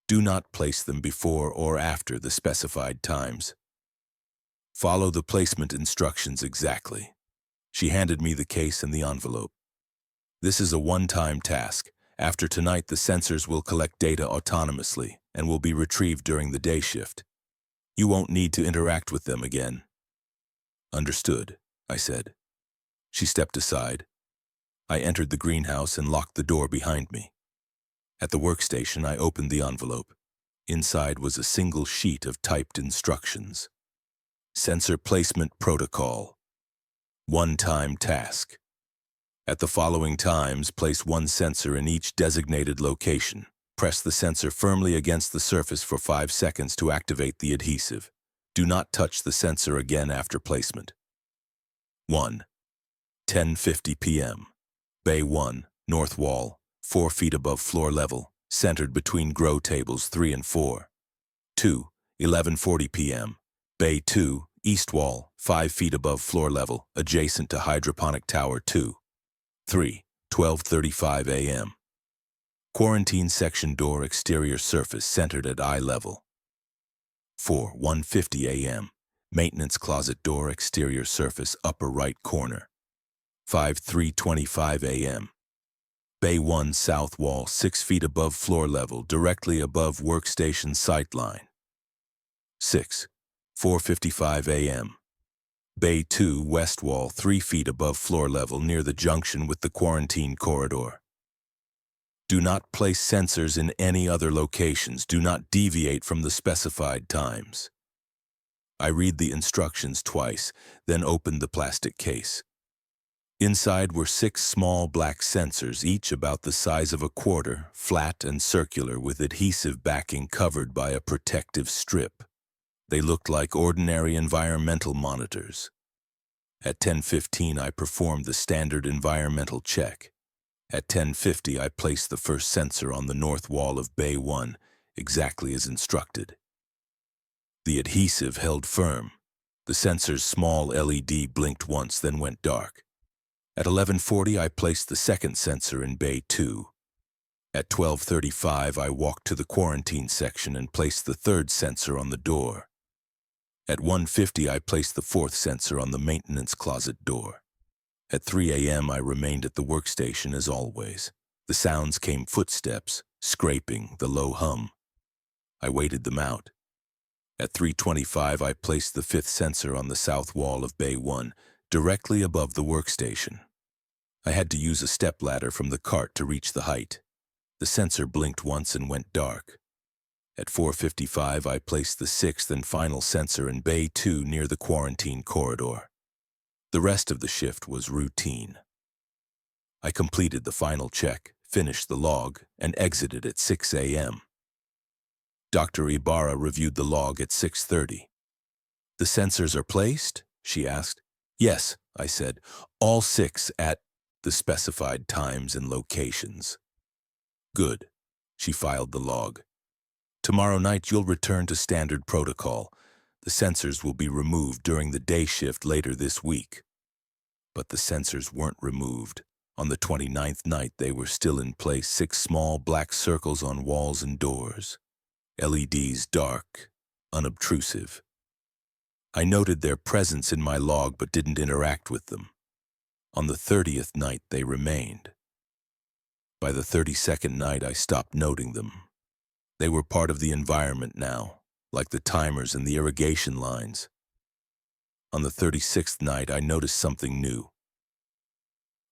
Do not place them before or after the specified times. Follow the placement instructions exactly." She handed me the case and the envelope. "This is a one-time task. After tonight, the sensors will collect data autonomously and will be retrieved during the day shift. You won't need to interact with them again." "Understood," I said. She stepped aside. I entered the greenhouse and locked the door behind me. At the workstation, I opened the envelope. Inside was a single sheet of typed instructions. Sensor placement protocol. One-time task. At the following times, place 1 sensor in each designated location. Press the sensor firmly against the surface for 5 seconds to activate the adhesive. Do not touch the sensor again after placement. 1. 10:50 p.m. Bay 1, north wall, 4 feet above floor level, centered between grow tables 3 and 4. 2. 11:40 p.m. Bay 2, east wall, 5 feet above floor level, adjacent to hydroponic tower 2. 3. 12:35 a.m. Quarantine section door exterior surface centered at eye level. 4. 1:50 a.m. Maintenance closet door exterior surface upper right corner. 5. 3:25 a.m. Bay 1 south wall 6 feet above floor level directly above workstation sightline. 6. 4:55 a.m. Bay 2 west wall 3 feet above floor level near the junction with the quarantine corridor. Do not place sensors in any other locations. Do not deviate from the specified times. I read the instructions twice, then opened the plastic case. Inside were 6 small black sensors, each about the size of a quarter, flat and circular with adhesive backing covered by a protective strip. They looked like ordinary environmental monitors. At 10:15, I performed the standard environmental check. At 10:50, I placed the first sensor on the north wall of Bay 1, exactly as instructed. The adhesive held firm. The sensor's small LED blinked once, then went dark. At 11:40, I placed the second sensor in Bay 2. At 12:35, I walked to the quarantine section and placed the third sensor on the door. At 1:50, I placed the fourth sensor on the maintenance closet door. At 3 a.m., I remained at the workstation as always. The sounds came: footsteps, scraping, the low hum. I waited them out. At 3:25, I placed the fifth sensor on the south wall of Bay 1, directly above the workstation. I had to use a stepladder from the cart to reach the height. The sensor blinked once and went dark. At 4:55, I placed the sixth and final sensor in Bay 2 near the quarantine corridor. The rest of the shift was routine. I completed the final check, finished the log, and exited at 6 a.m. Dr. Ibarra reviewed the log at 6:30. "The sensors are placed?" she asked. "Yes," I said, "all 6 at the specified times and locations." "Good." She filed the log. "Tomorrow night you'll return to standard protocol. The sensors will be removed during the day shift later this week." But the sensors weren't removed. On the 29th night, they were still in place, 6 small black circles on walls and doors. LEDs dark, unobtrusive. I noted their presence in my log but didn't interact with them. On the 30th night, they remained. By the 32nd night, I stopped noting them. They were part of the environment now, like the timers and the irrigation lines. On the 36th night, I noticed something new.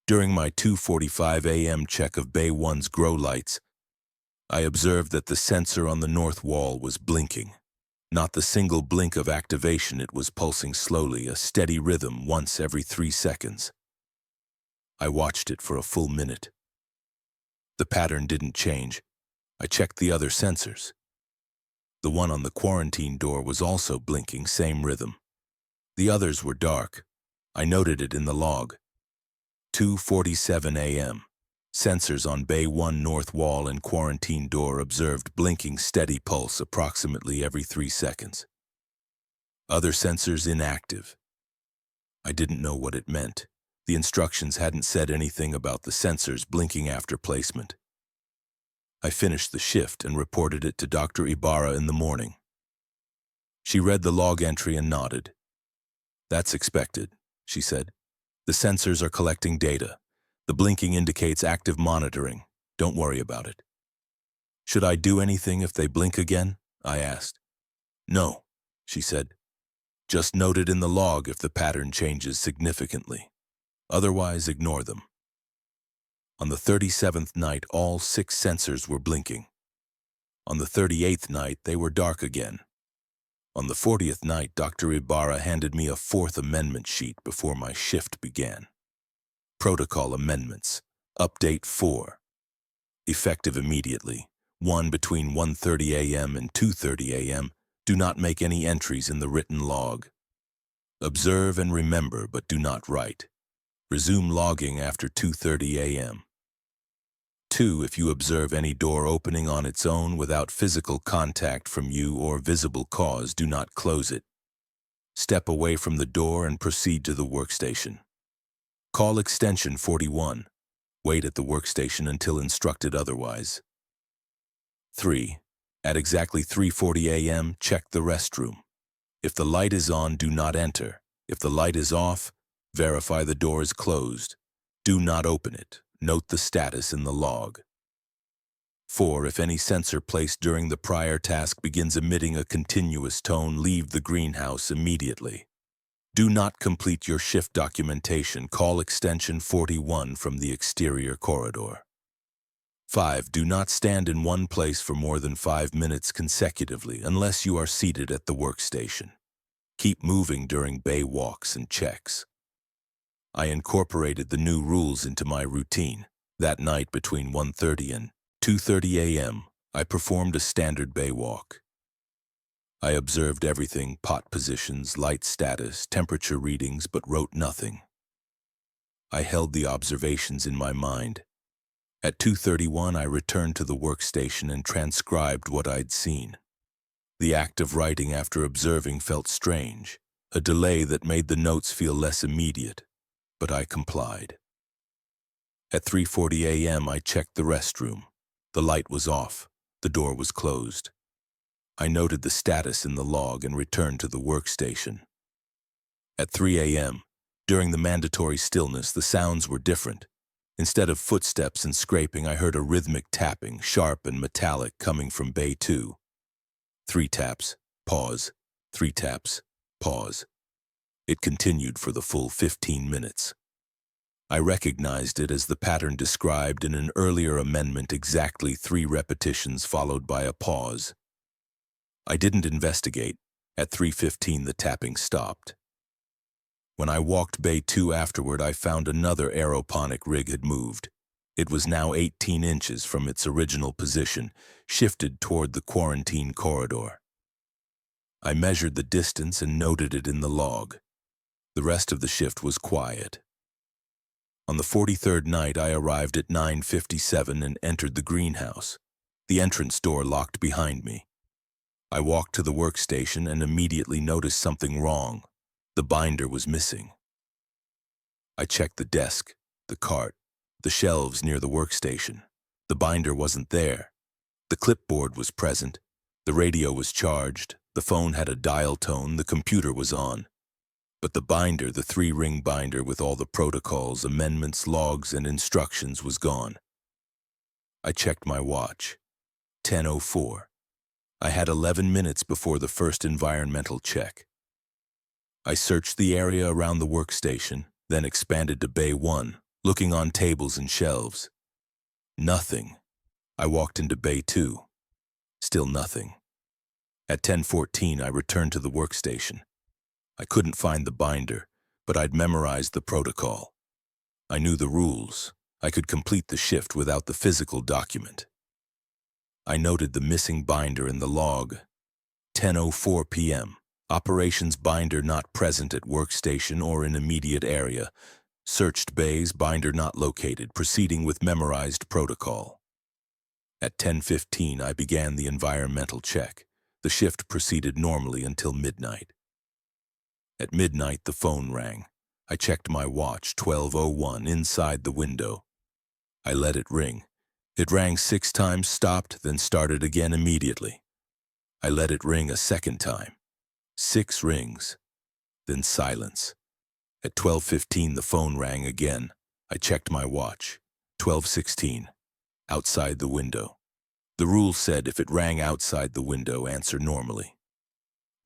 During my 2:45 a.m. check of Bay 1's grow lights, I observed that the sensor on the north wall was blinking. Not the single blink of activation, it was pulsing slowly, a steady rhythm once every 3 seconds. I watched it for a full minute. The pattern didn't change. I checked the other sensors. The one on the quarantine door was also blinking, same rhythm. The others were dark. I noted it in the log. 2:47 a.m. Sensors on Bay 1 north wall and quarantine door observed blinking steady pulse approximately every 3 seconds. Other sensors inactive. I didn't know what it meant. The instructions hadn't said anything about the sensors blinking after placement. I finished the shift and reported it to Dr. Ibarra in the morning. She read the log entry and nodded. "That's expected," she said. "The sensors are collecting data. The blinking indicates active monitoring. Don't worry about it." "Should I do anything if they blink again?" I asked. "No," she said. "Just note it in the log if the pattern changes significantly. Otherwise, ignore them." On the 37th night, all 6 sensors were blinking. On the 38th night, they were dark again. On the 40th night, Dr. Ibarra handed me a 4th amendment sheet before my shift began. Protocol amendments. Update 4. Effective immediately. 1. Between 1:30 a.m. and 2:30 a.m., do not make any entries in the written log. Observe and remember, but do not write. Resume logging after 2:30 a.m. 2. If you observe any door opening on its own without physical contact from you or visible cause, do not close it. Step away from the door and proceed to the workstation. Call extension 41. Wait at the workstation until instructed otherwise. 3. At exactly 3:40 a.m., check the restroom. If the light is on, do not enter. If the light is off, verify the door is closed. Do not open it. Note the status in the log. 4. If any sensor placed during the prior task begins emitting a continuous tone, leave the greenhouse immediately. Do not complete your shift documentation. Call extension 41 from the exterior corridor. 5. Do not stand in one place for more than 5 minutes consecutively unless you are seated at the workstation. Keep moving during bay walks and checks. I incorporated the new rules into my routine. That night between 1:30 and 2:30 a.m., I performed a standard bay walk. I observed everything: pot positions, light status, temperature readings, but wrote nothing. I held the observations in my mind. At 2:31, I returned to the workstation and transcribed what I'd seen. The act of writing after observing felt strange, a delay that made the notes feel less immediate, but I complied. At 3:40 a.m., I checked the restroom. The light was off. The door was closed. I noted the status in the log and returned to the workstation. At 3 a.m., during the mandatory stillness, the sounds were different. Instead of footsteps and scraping, I heard a rhythmic tapping, sharp and metallic, coming from bay 2. 3 taps, pause, 3 taps, pause. It continued for the full 15 minutes. I recognized it as the pattern described in an earlier amendment: exactly 3 repetitions followed by a pause. I didn't investigate. At 3:15, the tapping stopped. When I walked bay 2 afterward, I found another aeroponic rig had moved. It was now 18 inches from its original position, shifted toward the quarantine corridor. I measured the distance and noted it in the log. The rest of the shift was quiet. On the 43rd night, I arrived at 9:57 and entered the greenhouse. The entrance door locked behind me. I walked to the workstation and immediately noticed something wrong. The binder was missing. I checked the desk, the cart, the shelves near the workstation. The binder wasn't there. The clipboard was present. The radio was charged. The phone had a dial tone. The computer was on. But the binder, the 3-ring binder with all the protocols, amendments, logs, and instructions, was gone. I checked my watch. 10:04. I had 11 minutes before the first environmental check. I searched the area around the workstation, then expanded to bay 1, looking on tables and shelves. Nothing. I walked into bay 2. Still nothing. At 10:14, I returned to the workstation. I couldn't find the binder, but I'd memorized the protocol. I knew the rules. I could complete the shift without the physical document. I noted the missing binder in the log. 10:04 p.m. Operations binder not present at workstation or in immediate area. Searched bays, binder not located, proceeding with memorized protocol. At 10:15, I began the environmental check. The shift proceeded normally until midnight. At midnight, the phone rang. I checked my watch, 12:01, inside the window. I let it ring. It rang 6 times, stopped, then started again immediately. I let it ring a second time. 6 rings, then silence. At 12:15, the phone rang again. I checked my watch, 12:16, outside the window. The rule said if it rang outside the window, answer normally.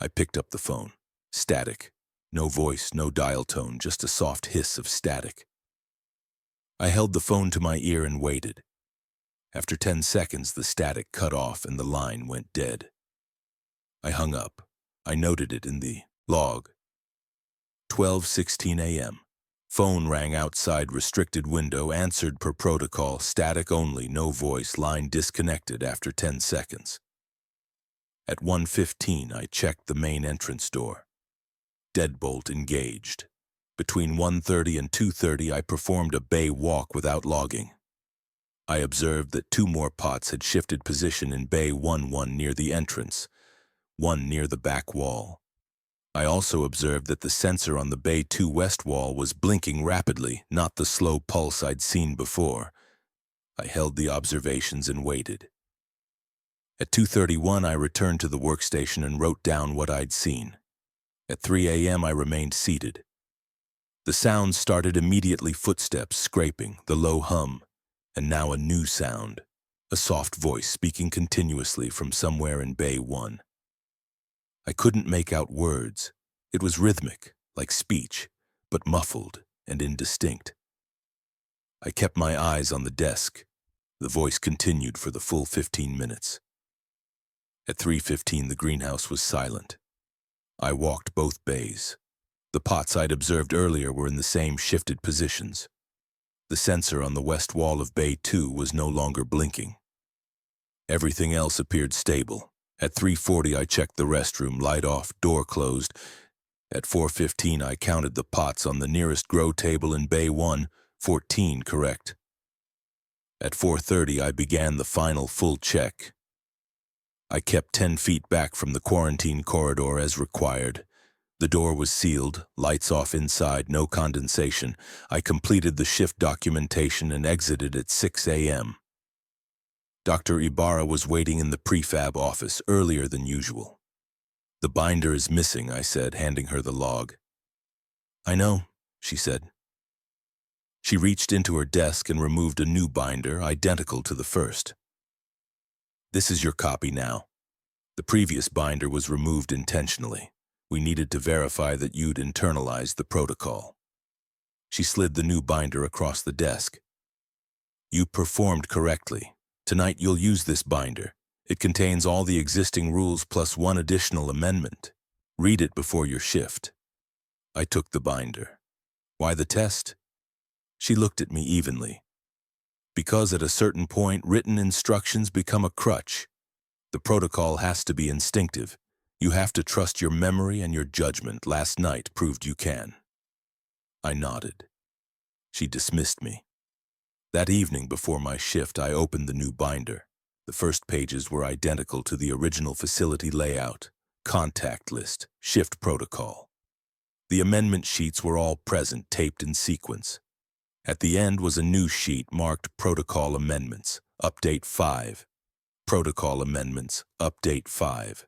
I picked up the phone. Static. No voice, no dial tone, just a soft hiss of static. I held the phone to my ear and waited. After 10 seconds, the static cut off and the line went dead. I hung up. I noted it in the log. 12:16 a.m. Phone rang outside restricted window, answered per protocol, static only, no voice, line disconnected after 10 seconds. At 1:15, I checked the main entrance door. Deadbolt engaged. Between 1:30 and 2:30, I performed a bay walk without logging. I observed that 2 more pots had shifted position in bay 1-1 near the entrance, 1 near the back wall. I also observed that the sensor on the bay 2 west wall was blinking rapidly, not the slow pulse I'd seen before. I held the observations and waited. At 2:31, I returned to the workstation and wrote down what I'd seen. At 3 a.m., I remained seated. The sound started immediately: footsteps, scraping, the low hum, and now a new sound, a soft voice speaking continuously from somewhere in bay 1. I couldn't make out words. It was rhythmic, like speech, but muffled and indistinct. I kept my eyes on the desk. The voice continued for the full 15 minutes. At 3:15, the greenhouse was silent. I walked both bays. The pots I'd observed earlier were in the same shifted positions. The sensor on the west wall of bay 2 was no longer blinking. Everything else appeared stable. At 3:40, I checked the restroom, light off, door closed. At 4:15, I counted the pots on the nearest grow table in bay 1, 14 correct. At 4:30, I began the final full check. I kept 10 feet back from the quarantine corridor as required. The door was sealed, lights off inside, no condensation. I completed the shift documentation and exited at 6 a.m. Dr. Ibarra was waiting in the prefab office earlier than usual. "The binder is missing," I said, handing her the log. "I know," she said. She reached into her desk and removed a new binder, identical to the first. "This is your copy now. The previous binder was removed intentionally. We needed to verify that you'd internalized the protocol." She slid the new binder across the desk. "You performed correctly. Tonight you'll use this binder. It contains all the existing rules plus one additional amendment. Read it before your shift." I took the binder. "Why the test?" She looked at me evenly. "Because at a certain point, written instructions become a crutch. The protocol has to be instinctive. You have to trust your memory and your judgment. Last night proved you can." I nodded. She dismissed me. That evening before my shift, I opened the new binder. The first pages were identical to the original facility layout: contact list, shift protocol. The amendment sheets were all present, taped in sequence. At the end was a new sheet marked Protocol Amendments, Update 5. Protocol Amendments, Update 5.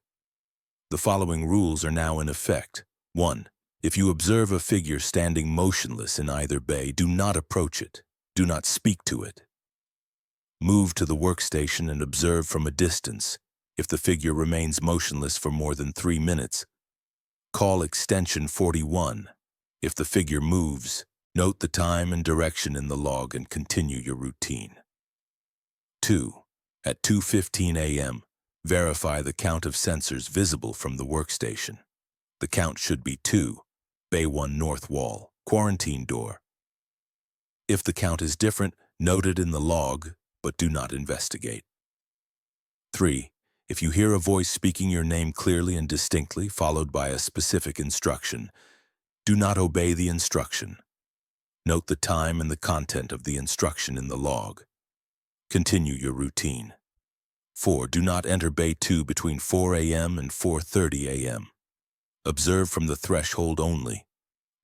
The following rules are now in effect. 1. If you observe a figure standing motionless in either bay, do not approach it. Do not speak to it. Move to the workstation and observe from a distance. If the figure remains motionless for more than 3 minutes, call extension 41. If the figure moves, note the time and direction in the log and continue your routine. 2. At 2:15 a.m., verify the count of sensors visible from the workstation. The count should be 2, bay 1 north wall, quarantine door. If the count is different, note it in the log, but do not investigate. 3. If you hear a voice speaking your name clearly and distinctly, followed by a specific instruction, do not obey the instruction. Note the time and the content of the instruction in the log. Continue your routine. 4. Do not enter bay 2 between 4 a.m. and 4:30 a.m. Observe from the threshold only.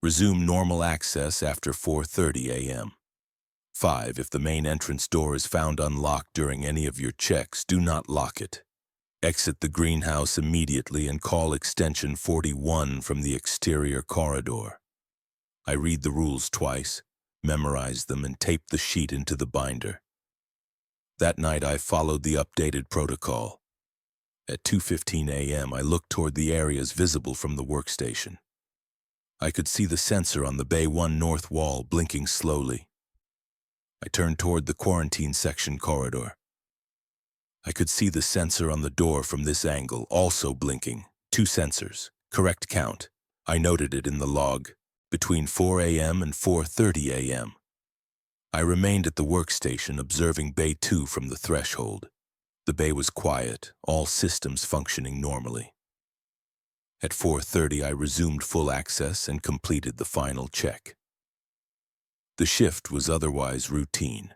Resume normal access after 4:30 a.m. 5. If the main entrance door is found unlocked during any of your checks, do not lock it. Exit the greenhouse immediately and call extension 41 from the exterior corridor. I read the rules twice, memorize them, and tape the sheet into the binder. That night I followed the updated protocol. At 2:15 a.m. I looked toward the areas visible from the workstation. I could see the sensor on the bay 1 north wall blinking slowly. I turned toward the quarantine section corridor. I could see the sensor on the door from this angle, also blinking. 2 sensors, correct count. I noted it in the log, between 4 a.m. and 4:30 a.m. I remained at the workstation observing bay 2 from the threshold. The bay was quiet, all systems functioning normally. At 4:30 I resumed full access and completed the final check. The shift was otherwise routine.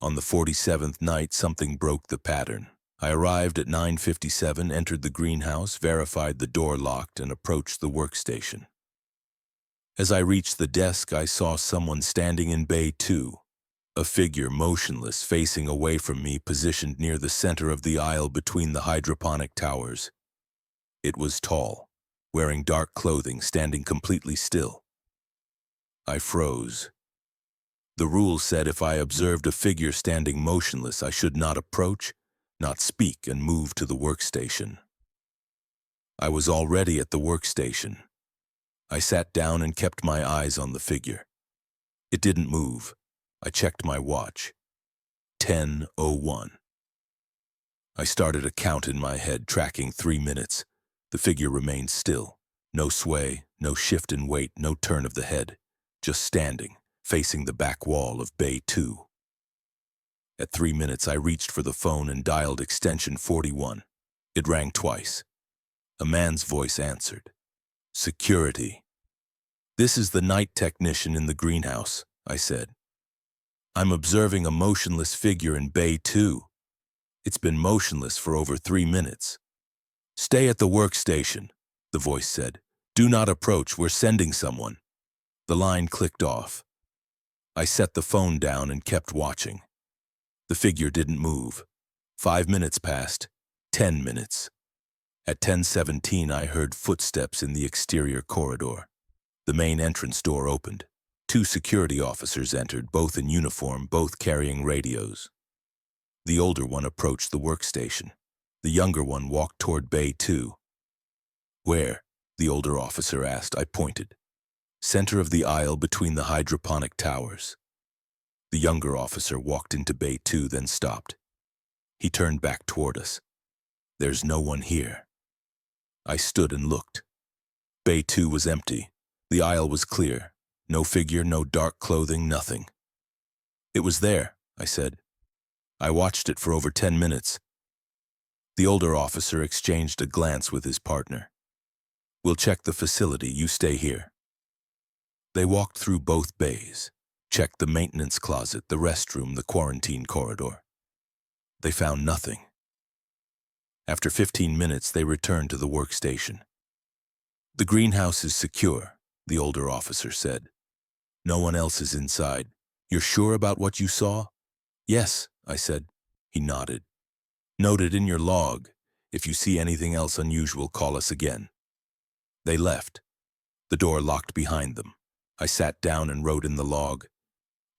On the 47th night, something broke the pattern. I arrived at 9:57, entered the greenhouse, verified the door locked, and approached the workstation. As I reached the desk, I saw someone standing in Bay 2, a figure motionless, facing away from me, positioned near the center of the aisle between the hydroponic towers. It was tall, wearing dark clothing, standing completely still. I froze. The rule said if I observed a figure standing motionless, I should not approach, not speak, and move to the workstation. I was already at the workstation. I sat down and kept my eyes on the figure. It didn't move. I checked my watch. 10:01. I started a count in my head, tracking 3 minutes. The figure remained still. No sway, no shift in weight, no turn of the head. Just standing, facing the back wall of Bay 2. At 3 minutes, I reached for the phone and dialed extension 41. It rang twice. A man's voice answered. Security. This is the night technician in the greenhouse, I said. I'm observing a motionless figure in Bay 2. It's been motionless for over 3 minutes. Stay at the workstation, the voice said. Do not approach, we're sending someone. The line clicked off. I set the phone down and kept watching. The figure didn't move. 5 minutes passed. 10 minutes. At 10:17, I heard footsteps in the exterior corridor. The main entrance door opened. 2 security officers entered, both in uniform, both carrying radios. The older one approached the workstation. The younger one walked toward Bay 2. Where? The older officer asked. I pointed. Center of the aisle between the hydroponic towers. The younger officer walked into Bay 2, then stopped. He turned back toward us. There's no one here. I stood and looked. Bay 2 was empty. The aisle was clear. No figure, no dark clothing, nothing. It was there, I said. I watched it for over 10 minutes. The older officer exchanged a glance with his partner. We'll check the facility, you stay here. They walked through both bays, checked the maintenance closet, the restroom, the quarantine corridor. They found nothing. After 15 minutes, they returned to the workstation. The greenhouse is secure, the older officer said. No one else is inside. You're sure about what you saw? Yes, I said. He nodded. Noted in your log. If you see anything else unusual, call us again. They left. The door locked behind them. I sat down and wrote in the log.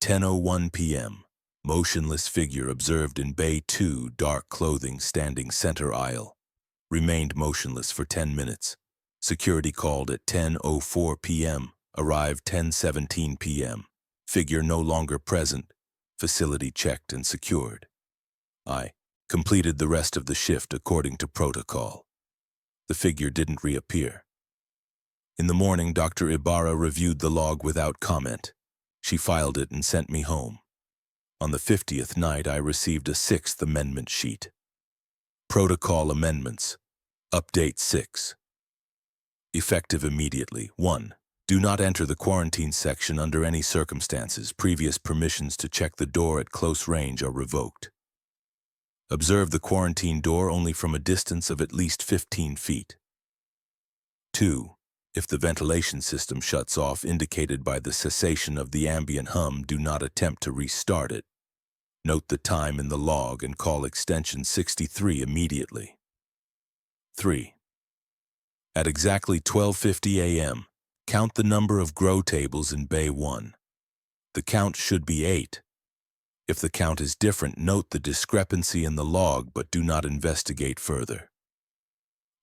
10:01 p.m. Motionless figure observed in Bay 2, dark clothing, standing center aisle. Remained motionless for 10 minutes. Security called at 10:04 p.m. Arrived 10:17 p.m. Figure no longer present. Facility checked and secured. I completed the rest of the shift according to protocol. The figure didn't reappear. In the morning, Dr. Ibarra reviewed the log without comment. She filed it and sent me home. On the 50th night, I received a 6th amendment sheet. Protocol amendments. Update 6. Effective immediately. 1. Do not enter the quarantine section under any circumstances. Previous permissions to check the door at close range are revoked. Observe the quarantine door only from a distance of at least 15 feet. 2. If the ventilation system shuts off indicated by the cessation of the ambient hum, do not attempt to restart it. Note the time in the log and call extension 63 immediately. 3. At exactly 12:50 a.m., count the number of grow tables in Bay 1. The count should be 8. If the count is different, note the discrepancy in the log but do not investigate further.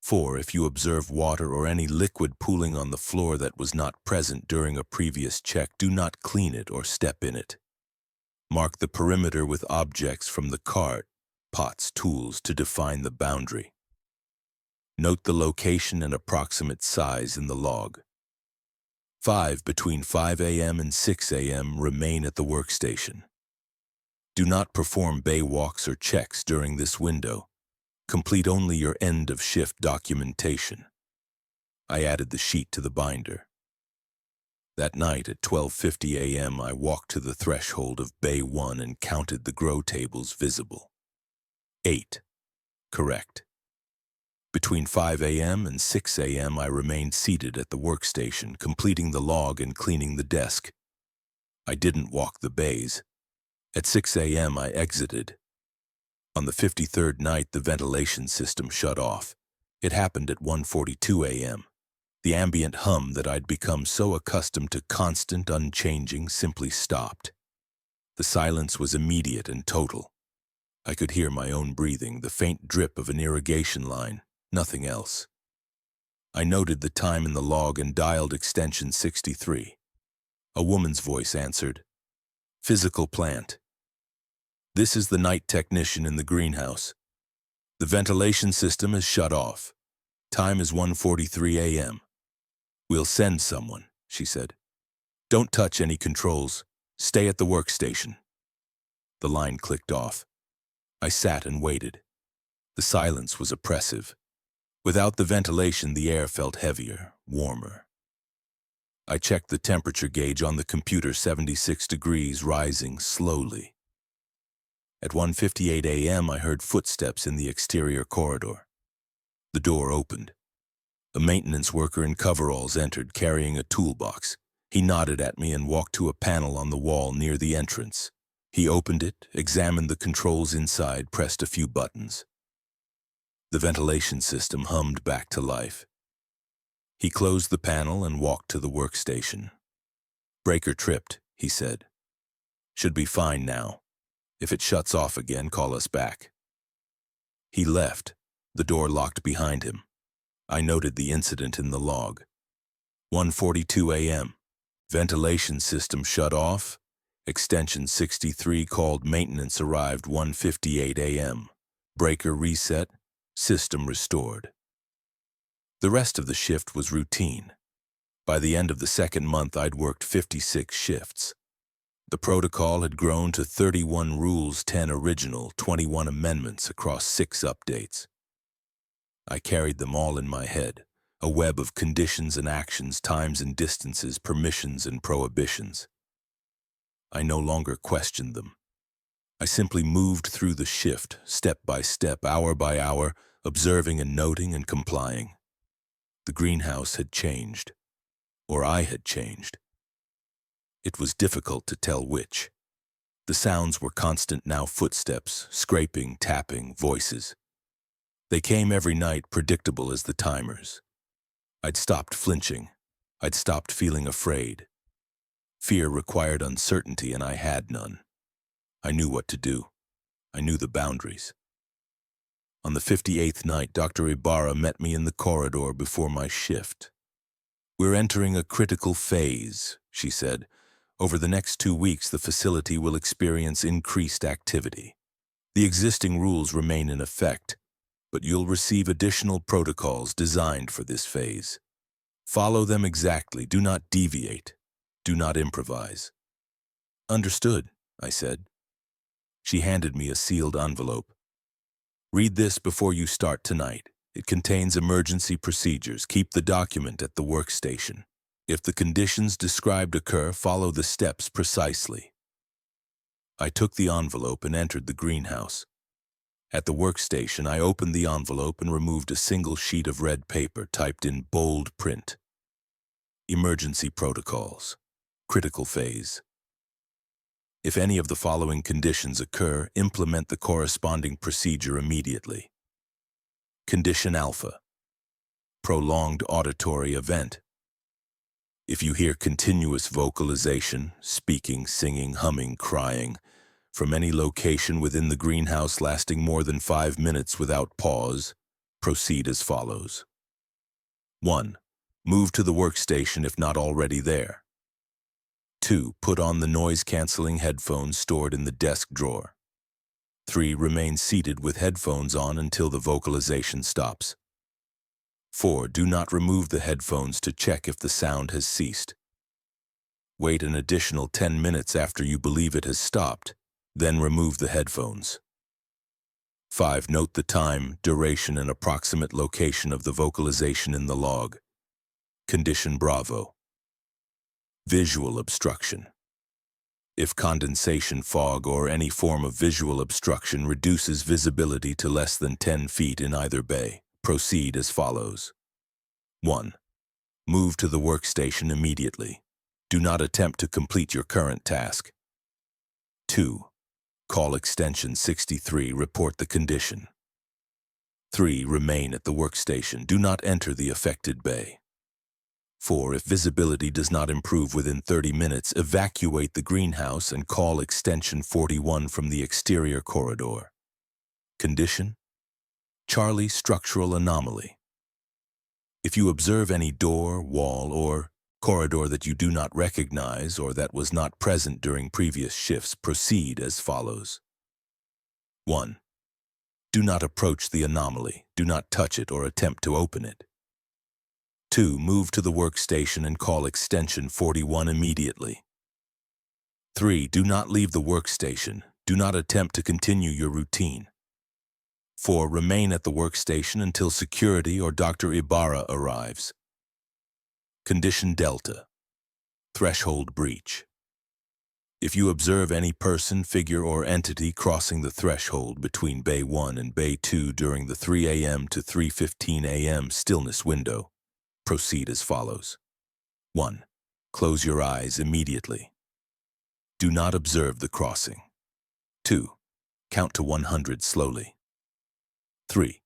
4. If you observe water or any liquid pooling on the floor that was not present during a previous check, do not clean it or step in it. Mark the perimeter with objects from the cart, pots, tools to define the boundary. Note the location and approximate size in the log. 5. Between 5 a.m. and 6 a.m. remain at the workstation. Do not perform bay walks or checks during this window. Complete only your end-of-shift documentation. I added the sheet to the binder. That night at 12:50 a.m., I walked to the threshold of Bay 1 and counted the grow tables visible. 8. Correct. Between 5 a.m. and 6 a.m., I remained seated at the workstation, completing the log and cleaning the desk. I didn't walk the bays. At 6 a.m., I exited. On the 53rd night, the ventilation system shut off. It happened at 1:42 a.m. The ambient hum that I'd become so accustomed to, constant, unchanging, simply stopped. The silence was immediate and total. I could hear my own breathing, the faint drip of an irrigation line, nothing else. I noted the time in the log and dialed extension 63. A woman's voice answered. Physical plant. This is the night technician in the greenhouse. The ventilation system is shut off. Time is 1:43 a.m. We'll send someone, she said. Don't touch any controls. Stay at the workstation. The line clicked off. I sat and waited. The silence was oppressive. Without the ventilation, the air felt heavier, warmer. I checked the temperature gauge on the computer, 76 degrees, rising slowly. At 1:58 a.m., I heard footsteps in the exterior corridor. The door opened. A maintenance worker in coveralls entered, carrying a toolbox. He nodded at me and walked to a panel on the wall near the entrance. He opened it, examined the controls inside, pressed a few buttons. The ventilation system hummed back to life. He closed the panel and walked to the workstation. Breaker tripped, he said. Should be fine now. If it shuts off again, call us back. He left, the door locked behind him. I noted the incident in the log. 1:42 a.m. Ventilation system shut off. Extension 63 called maintenance arrived 1:58 a.m. Breaker reset. System restored. The rest of the shift was routine. By the end of the second month, I'd worked 56 shifts. The protocol had grown to 31 rules, 10 original, 21 amendments across 6 updates. I carried them all in my head, a web of conditions and actions, times and distances, permissions and prohibitions. I no longer questioned them. I simply moved through the shift, step by step, hour by hour, observing and noting and complying. The greenhouse had changed, or I had changed. It was difficult to tell which. The sounds were constant now, footsteps, scraping, tapping, voices. They came every night, predictable as the timers. I'd stopped flinching. I'd stopped feeling afraid. Fear required uncertainty, and I had none. I knew what to do. I knew the boundaries. On the 58th night, Dr. Ibarra met me in the corridor before my shift. We're entering a critical phase, she said. Over the next 2 weeks, the facility will experience increased activity. The existing rules remain in effect, but you'll receive additional protocols designed for this phase. Follow them exactly. Do not deviate. Do not improvise. Understood, I said. She handed me a sealed envelope. Read this before you start tonight. It contains emergency procedures. Keep the document at the workstation. If the conditions described occur, follow the steps precisely. I took the envelope and entered the greenhouse. At the workstation, I opened the envelope and removed a single sheet of red paper typed in bold print. Emergency protocols. Critical phase. If any of the following conditions occur, implement the corresponding procedure immediately. Condition Alpha. Prolonged auditory event. If you hear continuous vocalization, speaking, singing, humming, crying, from any location within the greenhouse lasting more than 5 minutes without pause, proceed as follows. 1. Move to the workstation if not already there. 2. Put on the noise-canceling headphones stored in the desk drawer. 3. Remain seated with headphones on until the vocalization stops. 4. Do not remove the headphones to check if the sound has ceased. Wait an additional 10 minutes after you believe it has stopped, then remove the headphones. 5. Note the time, duration, and approximate location of the vocalization in the log. Condition Bravo. Visual obstruction. If condensation, fog, or any form of visual obstruction reduces visibility to less than 10 feet in either bay, proceed as follows. 1. Move to the workstation immediately. Do not attempt to complete your current task. 2. Call extension 63, report the condition. 3. Remain at the workstation. Do not enter the affected bay. 4. If visibility does not improve within 30 minutes, evacuate the greenhouse and call extension 41 from the exterior corridor. Condition: Charlie, structural anomaly. If you observe any door, wall, or corridor that you do not recognize or that was not present during previous shifts, proceed as follows. 1. Do not approach the anomaly. Do not touch it or attempt to open it. 2. Move to the workstation and call extension 41 immediately. 3. Do not leave the workstation. Do not attempt to continue your routine. 4. Remain at the workstation until security or Dr. Ibarra arrives. Condition Delta. Threshold breach. If you observe any person, figure, or entity crossing the threshold between Bay 1 and Bay 2 during the 3 a.m. to 3:15 a.m. stillness window, proceed as follows. 1. Close your eyes immediately. Do not observe the crossing. 2. Count to 100 slowly. 3.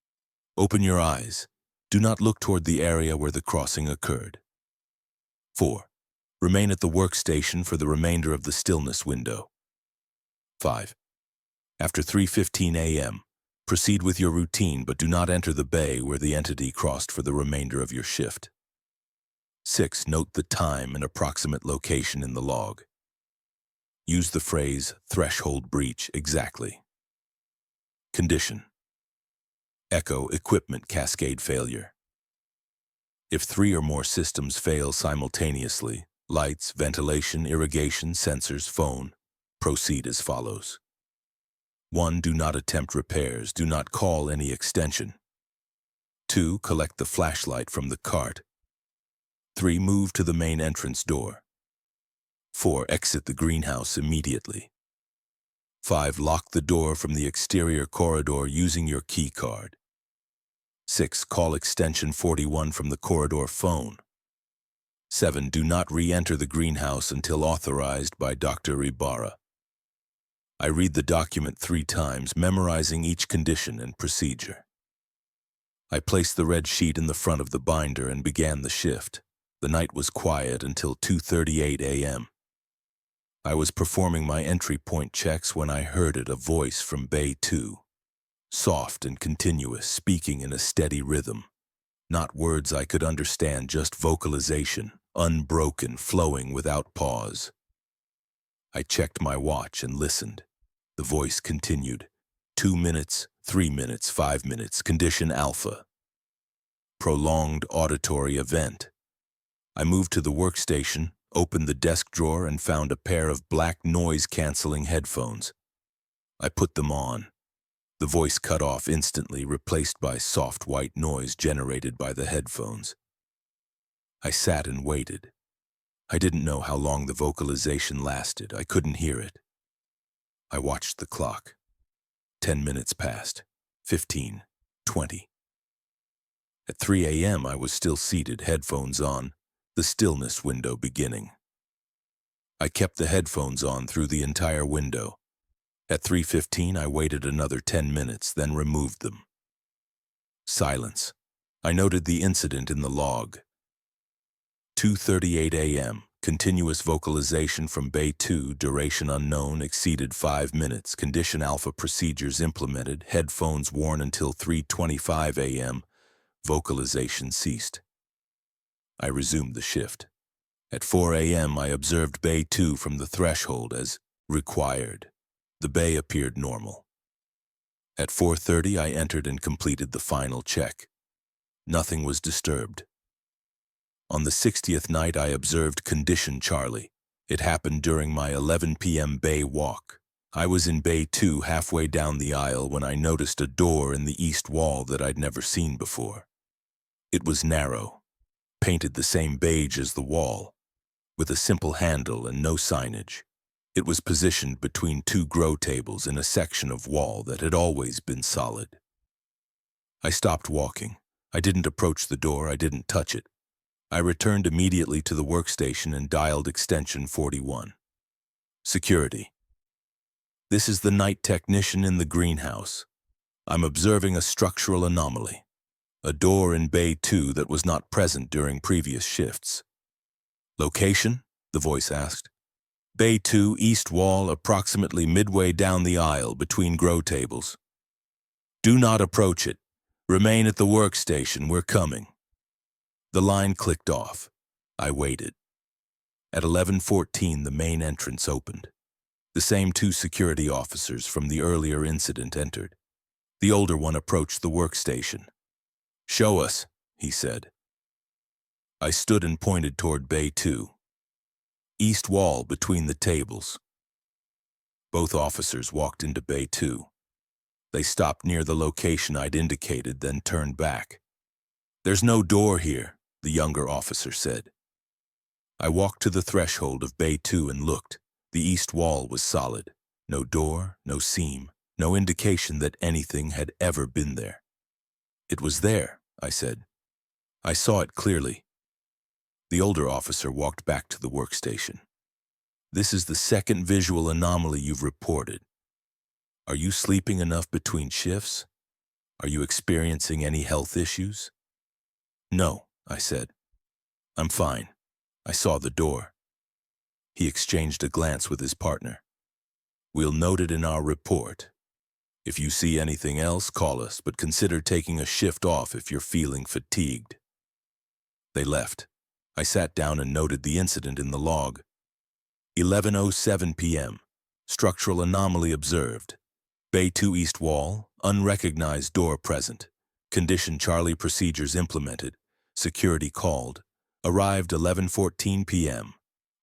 Open your eyes. Do not look toward the area where the crossing occurred. 4. Remain at the workstation for the remainder of the stillness window. 5. After 3:15 a.m., proceed with your routine, but do not enter the bay where the entity crossed for the remainder of your shift. 6. Note the time and approximate location in the log. Use the phrase threshold breach exactly. Condition: Echo equipment cascade failure. If 3 or more systems fail simultaneously, lights, ventilation, irrigation, sensors, phone, proceed as follows. 1. Do not attempt repairs. Do not call any extension. 2. Collect the flashlight from the cart. 3. Move to the main entrance door. 4. Exit the greenhouse immediately. 5. Lock the door from the exterior corridor using your key card. 6. Call extension 41 from the corridor phone. 7. Do not re-enter the greenhouse until authorized by Dr. Ibarra. I read the document 3 times, memorizing each condition and procedure. I placed the red sheet in the front of the binder and began the shift. The night was quiet until 2:38 a.m. I was performing my entry point checks when I heard a voice from Bay 2. Soft and continuous, speaking in a steady rhythm. Not words I could understand, just vocalization, unbroken, flowing without pause. I checked my watch and listened. The voice continued. 2 minutes, 3 minutes, 5 minutes, condition alpha. Prolonged auditory event. I moved to the workstation, opened the desk drawer, and found a pair of black noise-canceling headphones. I put them on. The voice cut off instantly, replaced by soft white noise generated by the headphones. I sat and waited. I didn't know how long the vocalization lasted. I couldn't hear it. I watched the clock. 10 minutes passed. 15, 20. At 3 a.m. I was still seated, headphones on, the stillness window beginning. I kept the headphones on through the entire window. At 3:15, I waited another 10 minutes, then removed them. Silence. I noted the incident in the log. 2:38 a.m. Continuous vocalization from Bay 2, duration unknown, exceeded 5 minutes. Condition alpha, procedures implemented. Headphones worn until 3:25 a.m. Vocalization ceased. I resumed the shift. At 4 a.m. I observed Bay 2 from the threshold as required. The bay appeared normal. At 4:30 I entered and completed the final check. Nothing was disturbed. On the 60th night I observed condition Charlie. It happened during my 11 p.m. bay walk. I was in Bay 2 halfway down the aisle when I noticed a door in the east wall that I'd never seen before. It was narrow, painted the same beige as the wall. with a simple handle and no signage. It was positioned between two grow tables in a section of wall that had always been solid. I stopped walking. I didn't approach the door, I didn't touch it. I returned immediately to the workstation and dialed extension 41. Security. This is the night technician in the greenhouse. I'm observing a structural anomaly. A door in Bay 2 that was not present during previous shifts. Location? The voice asked. Bay 2, east wall, approximately midway down the aisle between grow tables. Do not approach it. Remain at the workstation, we're coming. The line clicked off. I waited. At 11:14, the main entrance opened. The same two security officers from the earlier incident entered. The older one approached the workstation. Show us, he said. I stood and pointed toward Bay 2. East wall between the tables. Both officers walked into Bay 2. They stopped near the location I'd indicated, then turned back. There's no door here, the younger officer said. I walked to the threshold of Bay 2 and looked. The east wall was solid. No door, no seam, no indication that anything had ever been there. It was there, I said. I saw it clearly. The older officer walked back to the workstation. This is the second visual anomaly you've reported. Are you sleeping enough between shifts? Are you experiencing any health issues? No, I said. I'm fine. I saw the door. He exchanged a glance with his partner. We'll note it in our report. If you see anything else, call us, but consider taking a shift off if you're feeling fatigued. They left. I sat down and noted the incident in the log. 11:07 p.m. Structural anomaly observed. Bay 2 east wall, unrecognized door present. Condition Charlie procedures implemented. Security called. Arrived 11:14 p.m.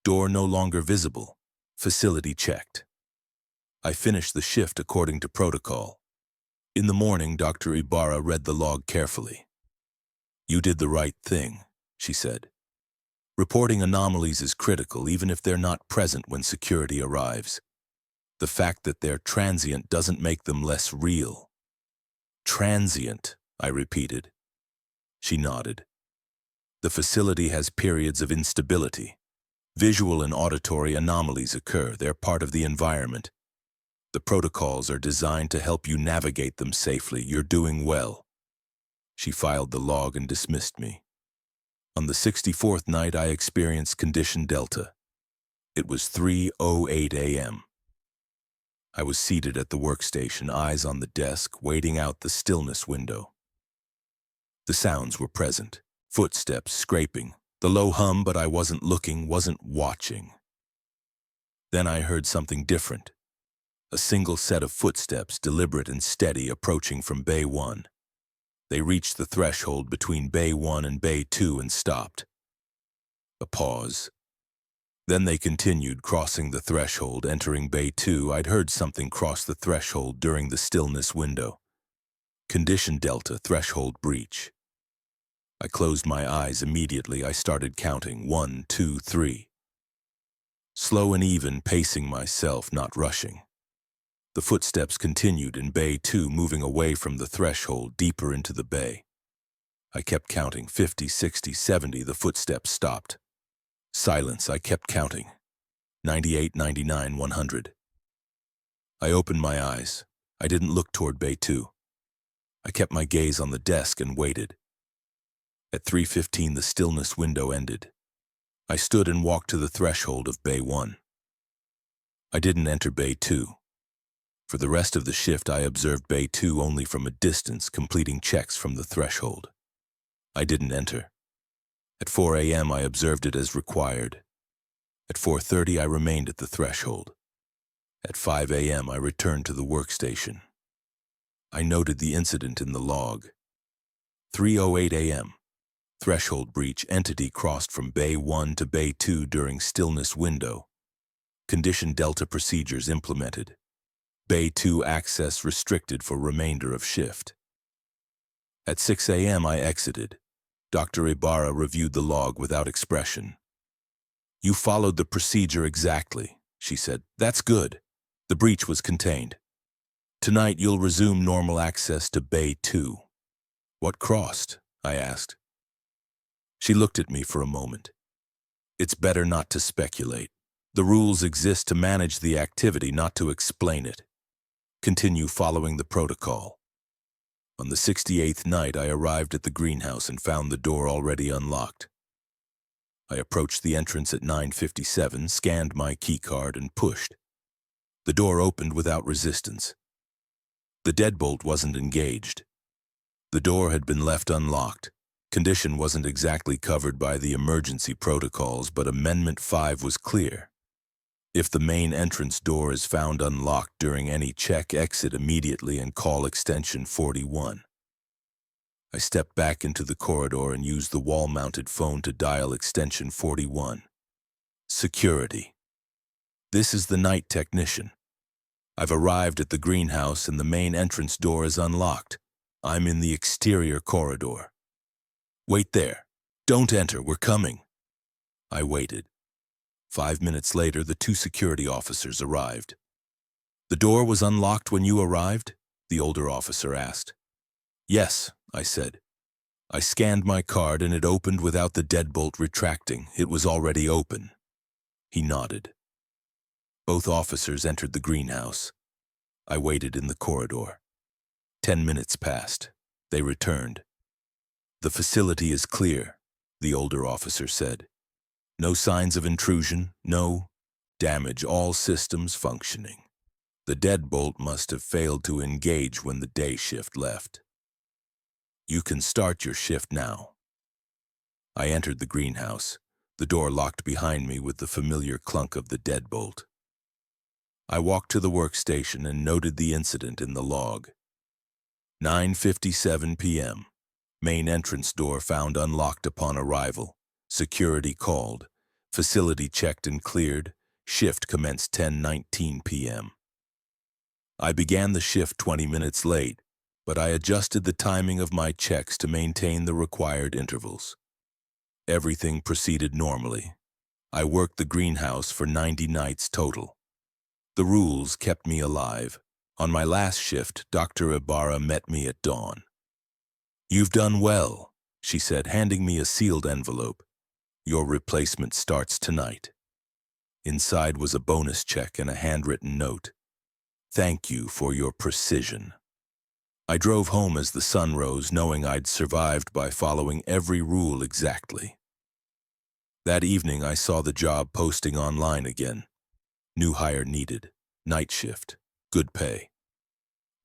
Door no longer visible. Facility checked. I finished the shift according to protocol. In the morning, Dr. Ibarra read the log carefully. You did the right thing, she said. Reporting anomalies is critical even if they're not present when security arrives. The fact that they're transient doesn't make them less real. Transient, I repeated. She nodded. The facility has periods of instability. Visual and auditory anomalies occur. They're part of the environment. The protocols are designed to help you navigate them safely. You're doing well. She filed the log and dismissed me. On the 64th night, I experienced condition Delta. It was 3:08 a.m. I was seated at the workstation, eyes on the desk, waiting out the stillness window. The sounds were present. Footsteps, scraping, the low hum, but I wasn't looking, wasn't watching. Then I heard something different. A single set of footsteps, deliberate and steady, approaching from Bay 1. They reached the threshold between Bay 1 and Bay 2 and stopped. A pause. Then they continued, crossing the threshold, entering Bay 2. I'd heard something cross the threshold during the stillness window. Condition Delta, threshold breach. I closed my eyes immediately. I started counting. 1, 2, 3. Slow and even, pacing myself, not rushing. The footsteps continued in Bay 2, moving away from the threshold, deeper into the bay. I kept counting. 50, 60, 70. The footsteps stopped. Silence. I kept counting. 98, 99, 100. I opened my eyes. I didn't look toward Bay 2. I kept my gaze on the desk and waited. At 3:15, the stillness window ended. I stood and walked to the threshold of Bay 1. I didn't enter Bay 2. For the rest of the shift, I observed Bay 2 only from a distance, completing checks from the threshold. I didn't enter. At 4 a.m., I observed it as required. At 4:30, I remained at the threshold. At 5 a.m., I returned to the workstation. I noted the incident in the log. 3:08 a.m. Threshold breach, entity crossed from Bay 1 to Bay 2 during stillness window. Condition Delta procedures implemented. Bay 2 access restricted for remainder of shift. At 6 a.m. I exited. Dr. Ibarra reviewed the log without expression. You followed the procedure exactly, she said. That's good. The breach was contained. Tonight you'll resume normal access to Bay 2. What crossed? I asked. She looked at me for a moment. It's better not to speculate. The rules exist to manage the activity, not to explain it. Continue following the protocol. On the 68th night, I arrived at the greenhouse and found the door already unlocked. I approached the entrance at 9:57, scanned my keycard, and pushed. The door opened without resistance. The deadbolt wasn't engaged. The door had been left unlocked. Condition wasn't exactly covered by the emergency protocols, but Amendment 5 was clear. If the main entrance door is found unlocked during any check, exit immediately and call extension 41. I stepped back into the corridor and used the wall-mounted phone to dial extension 41. Security. This is the night technician. I've arrived at the greenhouse and the main entrance door is unlocked. I'm in the exterior corridor. Wait there. Don't enter, we're coming. I waited. 5 minutes later, the 2 security officers arrived. The door was unlocked when you arrived? The older officer asked. Yes, I said. I scanned my card and it opened without the deadbolt retracting. It was already open. He nodded. Both officers entered the greenhouse. I waited in the corridor. 10 minutes passed. They returned. The facility is clear, the older officer said. No signs of intrusion, no damage, all systems functioning. The deadbolt must have failed to engage when the day shift left. You can start your shift now. I entered the greenhouse, the door locked behind me with the familiar clunk of the deadbolt. I walked to the workstation and noted the incident in the log. 9:57 p.m. Main entrance door found unlocked upon arrival. Security called. Facility checked and cleared. Shift commenced 10:19 p.m. I began the shift 20 minutes late, but I adjusted the timing of my checks to maintain the required intervals. Everything proceeded normally. I worked the greenhouse for 90 nights total. The rules kept me alive. On my last shift, Dr. Ibarra met me at dawn. You've done well, she said, handing me a sealed envelope. Your replacement starts tonight. Inside was a bonus check and a handwritten note. Thank you for your precision. I drove home as the sun rose, knowing I'd survived by following every rule exactly. That evening, I saw the job posting online again. New hire needed. Night shift. Good pay.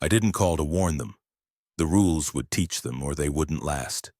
I didn't call to warn them. The rules would teach them or they wouldn't last.